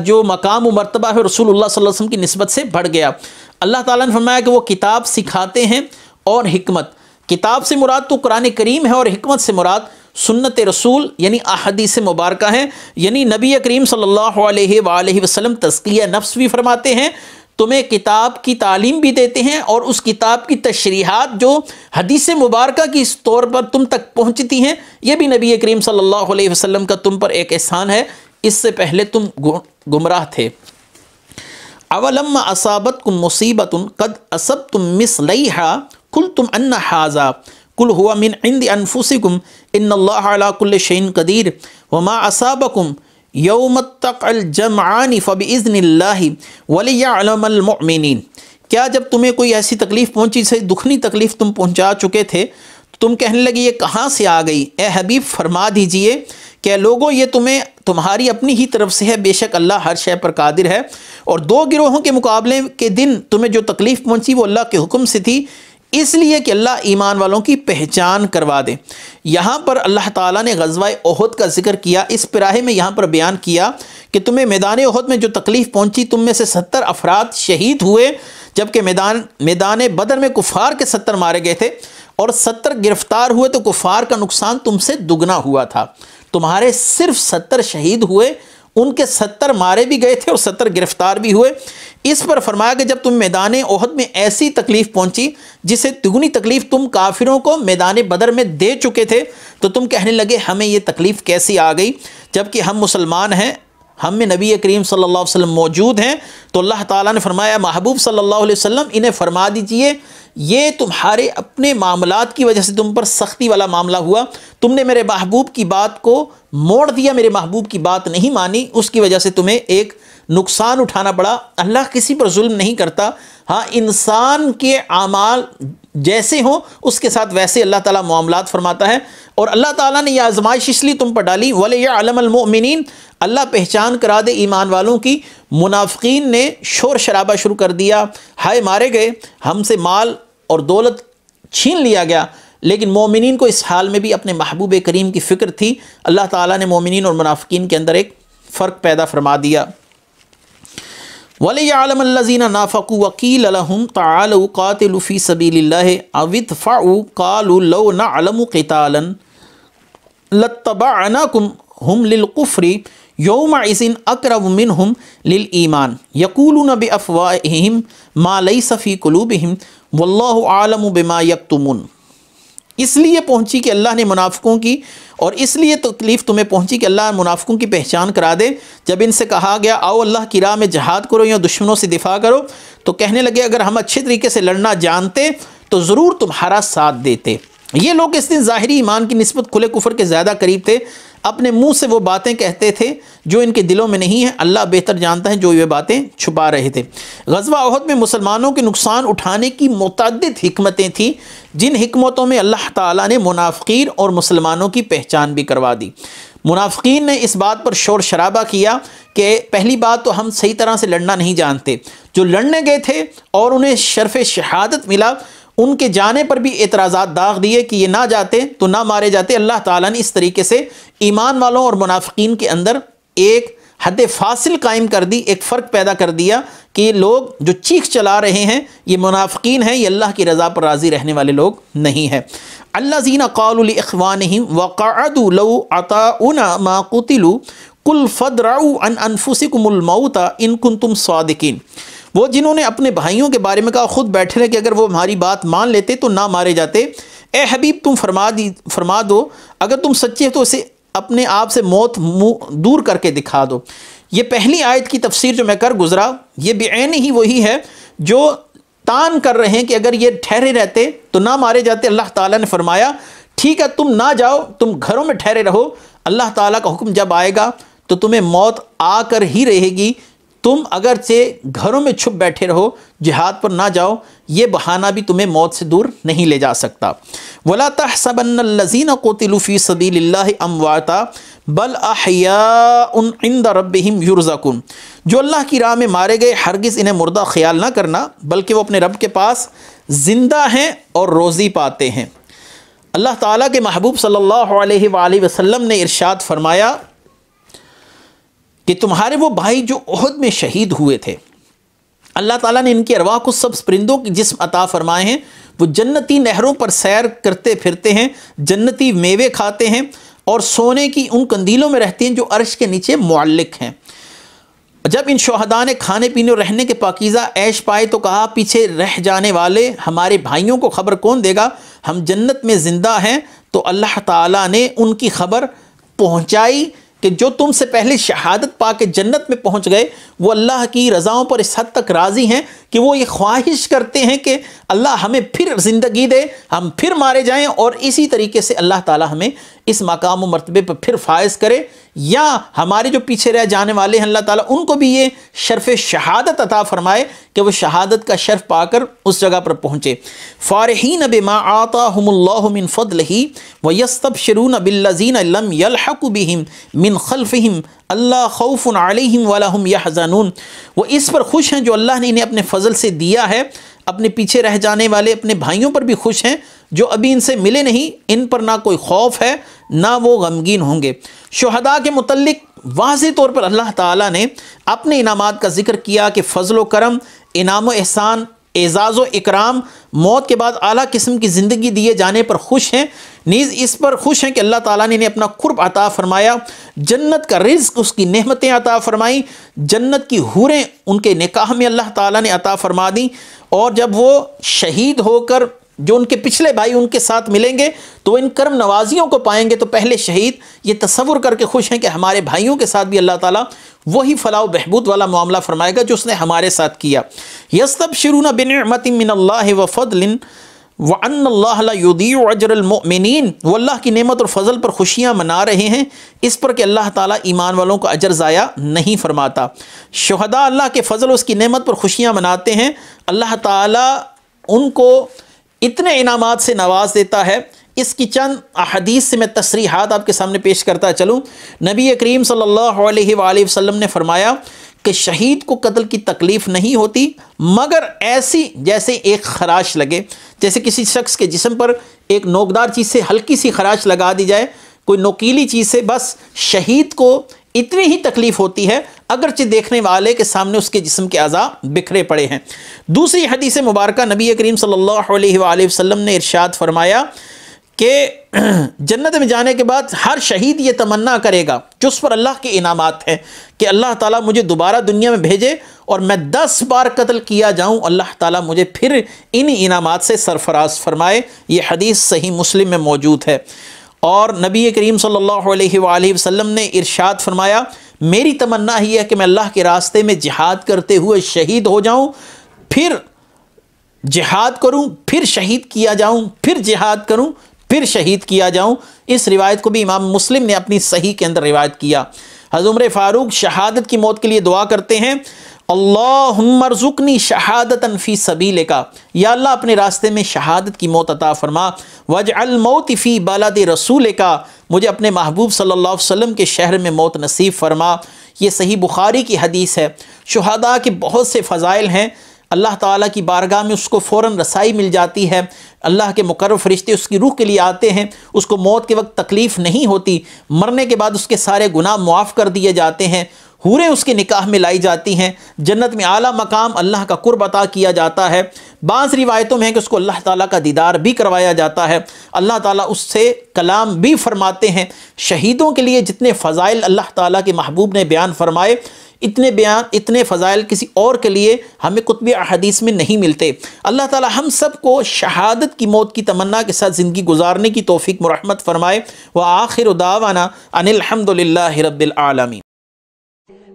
جو مقام و مرتبہ ہے رسول اللہ صلی اللہ علیہ وسلم کی نسبت سے بڑھ گیا۔ اللہ تعالیٰ نے فرمایا کہ وہ کتاب سکھاتے ہیں اور حکمت۔ کتاب سے مراد تو قرآن کریم ہے اور حکمت سے مراد سنت رسول یعنی احادیث مبارکہ ہیں۔ یعنی نبی کریم صلی اللہ علیہ وآلہ وسلم تزکیہ نفس بھی فرماتے ہیں، تمہیں کتاب کی تعلیم بھی دیتے ہیں، اور اس کتاب کی تشریحات جو حدیث مبارکہ کی اس طور پر تم تک پہنچتی ہیں، یہ بھی نبی کریم صلی اللہ علیہ وسلم کا تم پر ایک احسان ہے۔ اس سے پہلے تم گمراہ تھے۔ اولما اصابتکم مصیبۃ قد اصبتم مثلیھا قلتم ان ھذا قل هو من عند انفسکم ان اللہ علی کل شیء قدیر وما اصابکم یوم التقى الجمعان فباذن اللہ ولیعلم المؤمنین۔ کیا جب تمہیں کوئی ایسی تکلیف پہنچی سے دکھنی تکلیف تم پہنچا چکے تھے تو تم کہنے لگے یہ کہاں سے آ گئی؟ اے حبیب فرما دیجئے کہ لوگوں یہ تمہاری اپنی ہی طرف سے ہے، بے شک اللہ ہر شے پر قادر ہے۔ اور دو گروہوں کے مقابلے کے دن تمہیں جو تکلیف پہنچی وہ اللہ کے حکم سے تھی، اس لیے کہ اللہ ایمان والوں کی پہچان کروا دے۔ یہاں پر اللہ تعالیٰ نے غزوہ احد کا ذکر کیا، اس پیراہے میں یہاں پر بیان کیا کہ تمہیں میدان احد میں جو تکلیف پہنچی، تم میں سے 70 افراد شہید ہوئے، جبکہ میدان بدر میں کفار کے 70 مارے گئے تھے، اور 70 گرفتار ہوئے تو کفار کا نقصان تم سے دگنا ہوا تھا۔ تمہارے صرف 70 شہید ہوئے، ان کے 70 مارے بھی گئے تھے اور 70 گرفتار بھی ہوئے۔ اس پر فرمایا کہ جب تم میدان احد میں ایسی تکلیف پہنچی جسے دگنی تکلیف تم کافروں کو میدان بدر میں دے چکے تھے، تو تم کہنے لگے ہمیں یہ تکلیف کیسی آ گئی جبکہ ہم مسلمان ہیں، ہم میں نبی کریم صلی اللہ علیہ وسلم موجود ہیں۔ تو اللہ تعالیٰ نے فرمایا محبوب صلی اللہ علیہ وسلم انہیں فرما دیجئے یہ تمہارے اپنے معاملات کی وجہ سے تم پر سختی والا معاملہ ہوا، تم نے میرے محبوب کی بات کو موڑ دیا، میرے محبوب کی بات نہیں مانی، اس کی وجہ سے تمہیں ایک نقصان اٹھانا پڑا۔ اللہ کسی پر ظلم نہیں کرتا، ہاں انسان کے اعمال جیسے ہوں اس کے ساتھ ویسے اللہ تعالیٰ معاملات فرماتا ہے۔ اور اللہ تعالیٰ نے یہ آزمائش اس لیے تم پر ڈالی وَلِيَعْلَمَ الْمُؤْمِنِينَ، اللہ پہچان کرا دے ایمان والوں کی۔ منافقین نے شور شرابہ شروع کر دیا، ہائے مارے گئے، ہم سے مال اور دولت چھین لیا گیا، لیکن مومنین کو اس حال میں بھی اپنے محبوب کریم کی فکر تھی۔ اللہ تعالیٰ نے مومنین اور منافقین کے اندر ایک فرق پیدا فرما دیا۔ وَلِيَعْلَمَ الَّذِينَ نَافَقُوا وَقِيلَ لَهُمْ تَعَالَوْا قَاتِلُوا فِي سَبِيلِ اللَّهِ أَوِ ادْفَعُوا قَالُوا لَوْ نَعْلَمُ قِتَالًا لَاتَّبَعْنَاكُمْ هُمْ لِلْكُفْرِ يَوْمَئِذٍ أَقْرَبُ مِنْهُمْ لِلْإِيمَانِ يَقُولُونَ بِأَفْوَاهِهِمْ مَا لَيْسَ فِي قُلُوبِهِمْ وَاللَّهُ أَعْلَمُ بِمَا يَكْتُمُونَ۔ اس لیے پہنچی کہ اللہ نے منافقوں کی، اور اس لیے تکلیف تمہیں پہنچی کہ اللہ منافقوں کی پہچان کرا دے۔ جب ان سے کہا گیا آؤ اللہ کی راہ میں جہاد کرو یا دشمنوں سے دفاع کرو، تو کہنے لگے اگر ہم اچھے طریقے سے لڑنا جانتے تو ضرور تمہارا ساتھ دیتے۔ یہ لوگ اس دن ظاہری ایمان کی نسبت کھلے کفر کے زیادہ قریب تھے، اپنے منہ سے وہ باتیں کہتے تھے جو ان کے دلوں میں نہیں ہیں، اللہ بہتر جانتا ہے جو یہ باتیں چھپا رہے تھے۔ غزوہ احد میں مسلمانوں کے نقصان اٹھانے کی متعدد حکمتیں تھیں، جن حکمتوں میں اللہ تعالیٰ نے منافقین اور مسلمانوں کی پہچان بھی کروا دی۔ منافقین نے اس بات پر شور شرابہ کیا کہ پہلی بات تو ہم صحیح طرح سے لڑنا نہیں جانتے، جو لڑنے گئے تھے اور انہیں شرف شہادت ملا ان کے جانے پر بھی اعتراضات داغ دیے کہ یہ نہ جاتے تو نہ مارے جاتے۔ اللہ تعالیٰ نے اس طریقے سے ایمان والوں اور منافقین کے اندر ایک حد فاصل قائم کر دی، ایک فرق پیدا کر دیا کہ یہ لوگ جو چیخ چلا رہے ہیں یہ منافقین ہیں، یہ اللہ کی رضا پر راضی رہنے والے لوگ نہیں ہیں۔ الذین قالوا لاخوانہم وقعدوا لو اطاعونا ما قتلوا قل فادرؤوا عن انفسکم الموت ان کنتم صادقین، وہ جنہوں نے اپنے بھائیوں کے بارے میں کہا خود بیٹھے رہے کہ اگر وہ ہماری بات مان لیتے تو نہ مارے جاتے۔ اے حبیب تم فرما دو اگر تم سچے تو اسے اپنے آپ سے موت دور کر کے دکھا دو۔ یہ پہلی آیت کی تفسیر جو میں کر گزرا یہ بعین ہی وہی ہے جو تان کر رہے ہیں کہ اگر یہ ٹھہرے رہتے تو نہ مارے جاتے۔ اللہ تعالیٰ نے فرمایا ٹھیک ہے تم نہ جاؤ، تم گھروں میں ٹھہرے رہو، اللہ تعالیٰ کا حکم جب آئے گا تو تمہیں موت آ کر ہی رہے گی، تم اگرچہ گھروں میں چھپ بیٹھے رہو، جہاد پر نہ جاؤ، یہ بہانہ بھی تمہیں موت سے دور نہیں لے جا سکتا۔ وَلَا تَحْسَبَنَّ الَّذِينَ قُتِلُوا فِي سَبِيلِ اللَّهِ أَمْوَاتًا بَلْ أَحْيَاءٌ عِندَ رَبِّهِمْ يُرْزَقُونَ، جو اللہ کی راہ میں مارے گئے ہرگز انہیں مردہ خیال نہ کرنا، بلکہ وہ اپنے رب کے پاس زندہ ہیں اور روزی پاتے ہیں۔ اللہ تعالیٰ کے محبوب صلی اللہ علیہ وآلہ وسلم نے ارشاد فرمایا کہ تمہارے وہ بھائی جو احد میں شہید ہوئے تھے، اللہ تعالیٰ نے ان کی ارواح کو سبز پرندوں کی جسم عطا فرمائے ہیں، وہ جنتی نہروں پر سیر کرتے پھرتے ہیں، جنتی میوے کھاتے ہیں اور سونے کی ان قندیلوں میں رہتے ہیں جو عرش کے نیچے معلق ہیں۔ جب ان شہداء نے کھانے پینے اور رہنے کے پاکیزہ عیش پائے تو کہا پیچھے رہ جانے والے ہمارے بھائیوں کو خبر کون دے گا، ہم جنت میں زندہ ہیں۔ تو اللہ تعالیٰ نے ان کی خبر پہنچائی کہ جو تم سے پہلے شہادت پا کے جنت میں پہنچ گئے وہ اللہ کی رضاؤں پر اس حد تک راضی ہیں کہ وہ یہ خواہش کرتے ہیں کہ اللہ ہمیں پھر زندگی دے، ہم پھر مارے جائیں، اور اسی طریقے سے اللہ تعالیٰ ہمیں اس مقام و مرتبے پر پھر فائز کرے، یا ہمارے جو پیچھے رہ جانے والے ہیں اللہ تعالیٰ ان کو بھی یہ شرف شہادت عطا فرمائے کہ وہ شہادت کا شرف پا کر اس جگہ پر پہنچے۔ فارحین بما آتاہم اللہ من فضلہ ویستبشرون بالذین لم یلحقوا بہم من خلفہم اللہ خوف علیہم ولا ہم یحزنون، وہ اس پر خوش ہیں جو اللہ نے انہیں اپنے فضل سے دیا ہے، اپنے پیچھے رہ جانے والے اپنے بھائیوں پر بھی خوش ہیں جو ابھی ان سے ملے نہیں، ان پر نہ کوئی خوف ہے نہ وہ غمگین ہوں گے۔ شہداء کے متعلق واضح طور پر اللہ تعالیٰ نے اپنے انعامات کا ذکر کیا کہ فضل و کرم، انعام و احسان، اعزاز و اکرام، موت کے بعد اعلیٰ قسم کی زندگی دیے جانے پر خوش ہیں، نیز اس پر خوش ہیں کہ اللہ تعالیٰ نے انہیں اپنا قرب عطا فرمایا، جنت کا رزق، اس کی نعمتیں عطا فرمائیں، جنت کی حوریں ان کے نکاح میں اللہ تعالیٰ نے عطا فرما دیں، اور جب وہ شہید ہو کر جو ان کے پچھلے بھائی ان کے ساتھ ملیں گے تو وہ ان کرم نوازیوں کو پائیں گے، تو پہلے شہید یہ تصور کر کے خوش ہیں کہ ہمارے بھائیوں کے ساتھ بھی اللہ تعالیٰ وہی فلاح و بہبود والا معاملہ فرمائے گا جو اس نے ہمارے ساتھ کیا۔ یستبشرون بنعمت من اللہ وفضل وَأَنَّ اللَّهَ لَا يُضِيعُ أَجْرَ الْمُؤْمِنِينَ، وہ اللہ کی نعمت اور فضل پر خوشیاں منا رہے ہیں اس پر کہ اللہ تعالیٰ ایمان والوں کو اجر ضائع نہیں فرماتا۔ شہداء اللہ کے فضل اور اس کی نعمت پر خوشیاں مناتے ہیں، اللہ تعالیٰ ان کو اتنے انعامات سے نواز دیتا ہے۔ اس کی چند احادیث سے میں تصریحات آپ کے سامنے پیش کرتا چلوں۔ نبی کریم صلی اللہ علیہ وآلہ وسلم نے فرمایا کہ شہید کو قتل کی تکلیف نہیں ہوتی مگر ایسی جیسے ایک خراش لگے، جیسے کسی شخص کے جسم پر ایک نوکدار چیز سے ہلکی سی خراش لگا دی جائے، کوئی نوکیلی چیز سے، بس شہید کو اتنی ہی تکلیف ہوتی ہے اگرچہ دیکھنے والے کے سامنے اس کے جسم کے اعضاء بکھرے پڑے ہیں۔ دوسری حدیث مبارکہ نبی کریم صلی اللہ علیہ وآلہ وسلم نے ارشاد فرمایا کہ جنت میں جانے کے بعد ہر شہید یہ تمنا کرے گا جو اس پر اللہ کے انعامات ہیں کہ اللہ تعالیٰ مجھے دوبارہ دنیا میں بھیجے اور میں 10 بار قتل کیا جاؤں، اللہ تعالیٰ مجھے پھر انہی انعامات سے سرفراز فرمائے۔ یہ حدیث صحیح مسلم میں موجود ہے۔ اور نبی کریم صلی اللہ علیہ وآلہ وسلم نے ارشاد فرمایا میری تمنا ہی ہے کہ میں اللہ کے راستے میں جہاد کرتے ہوئے شہید ہو جاؤں، پھر جہاد کروں، پھر شہید کیا جاؤں، پھر جہاد کروں، پھر شہید کیا جاؤں۔ اس روایت کو بھی امام مسلم نے اپنی صحیح کے اندر روایت کیا۔ حضرت عمر فاروق شہادت کی موت کے لیے دعا کرتے ہیں، اللہم ارزقنی شہادتا فی سبیلک، یا اللہ اپنے راستے میں شہادت کی موت عطا فرما، واجعل موتی فی بلد رسولک، مجھے اپنے محبوب صلی اللہ علیہ وسلم کے شہر میں موت نصیب فرما۔ یہ صحیح بخاری کی حدیث ہے۔ شہداء کے بہت سے فضائل ہیں، اللہ تعالیٰ کی بارگاہ میں اس کو فوراً رسائی مل جاتی ہے، اللہ کے مقرب فرشتے اس کی روح کے لیے آتے ہیں، اس کو موت کے وقت تکلیف نہیں ہوتی، مرنے کے بعد اس کے سارے گناہ معاف کر دیے جاتے ہیں، حوریں اس کے نکاح میں لائی جاتی ہیں، جنت میں اعلیٰ مقام اللہ کا قرب عطا کیا جاتا ہے۔ بعض روایتوں میں ہے کہ اس کو اللہ تعالیٰ کا دیدار بھی کروایا جاتا ہے، اللہ تعالیٰ اس سے کلام بھی فرماتے ہیں۔ شہیدوں کے لیے جتنے فضائل اللہ تعالیٰ کے محبوب نے بیان فرمائے، اتنے فضائل کسی اور کے لیے ہمیں کتب احادیث میں نہیں ملتے۔ اللہ تعالی ہم سب کو شہادت کی موت کی تمنا کے ساتھ زندگی گزارنے کی توفیق مرحمت فرمائے۔ وآخر دعوانا ان الحمد للہ رب العالمین۔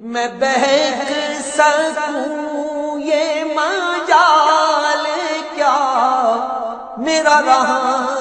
میں بہک سکوں یہ مجال کیا میرا رہا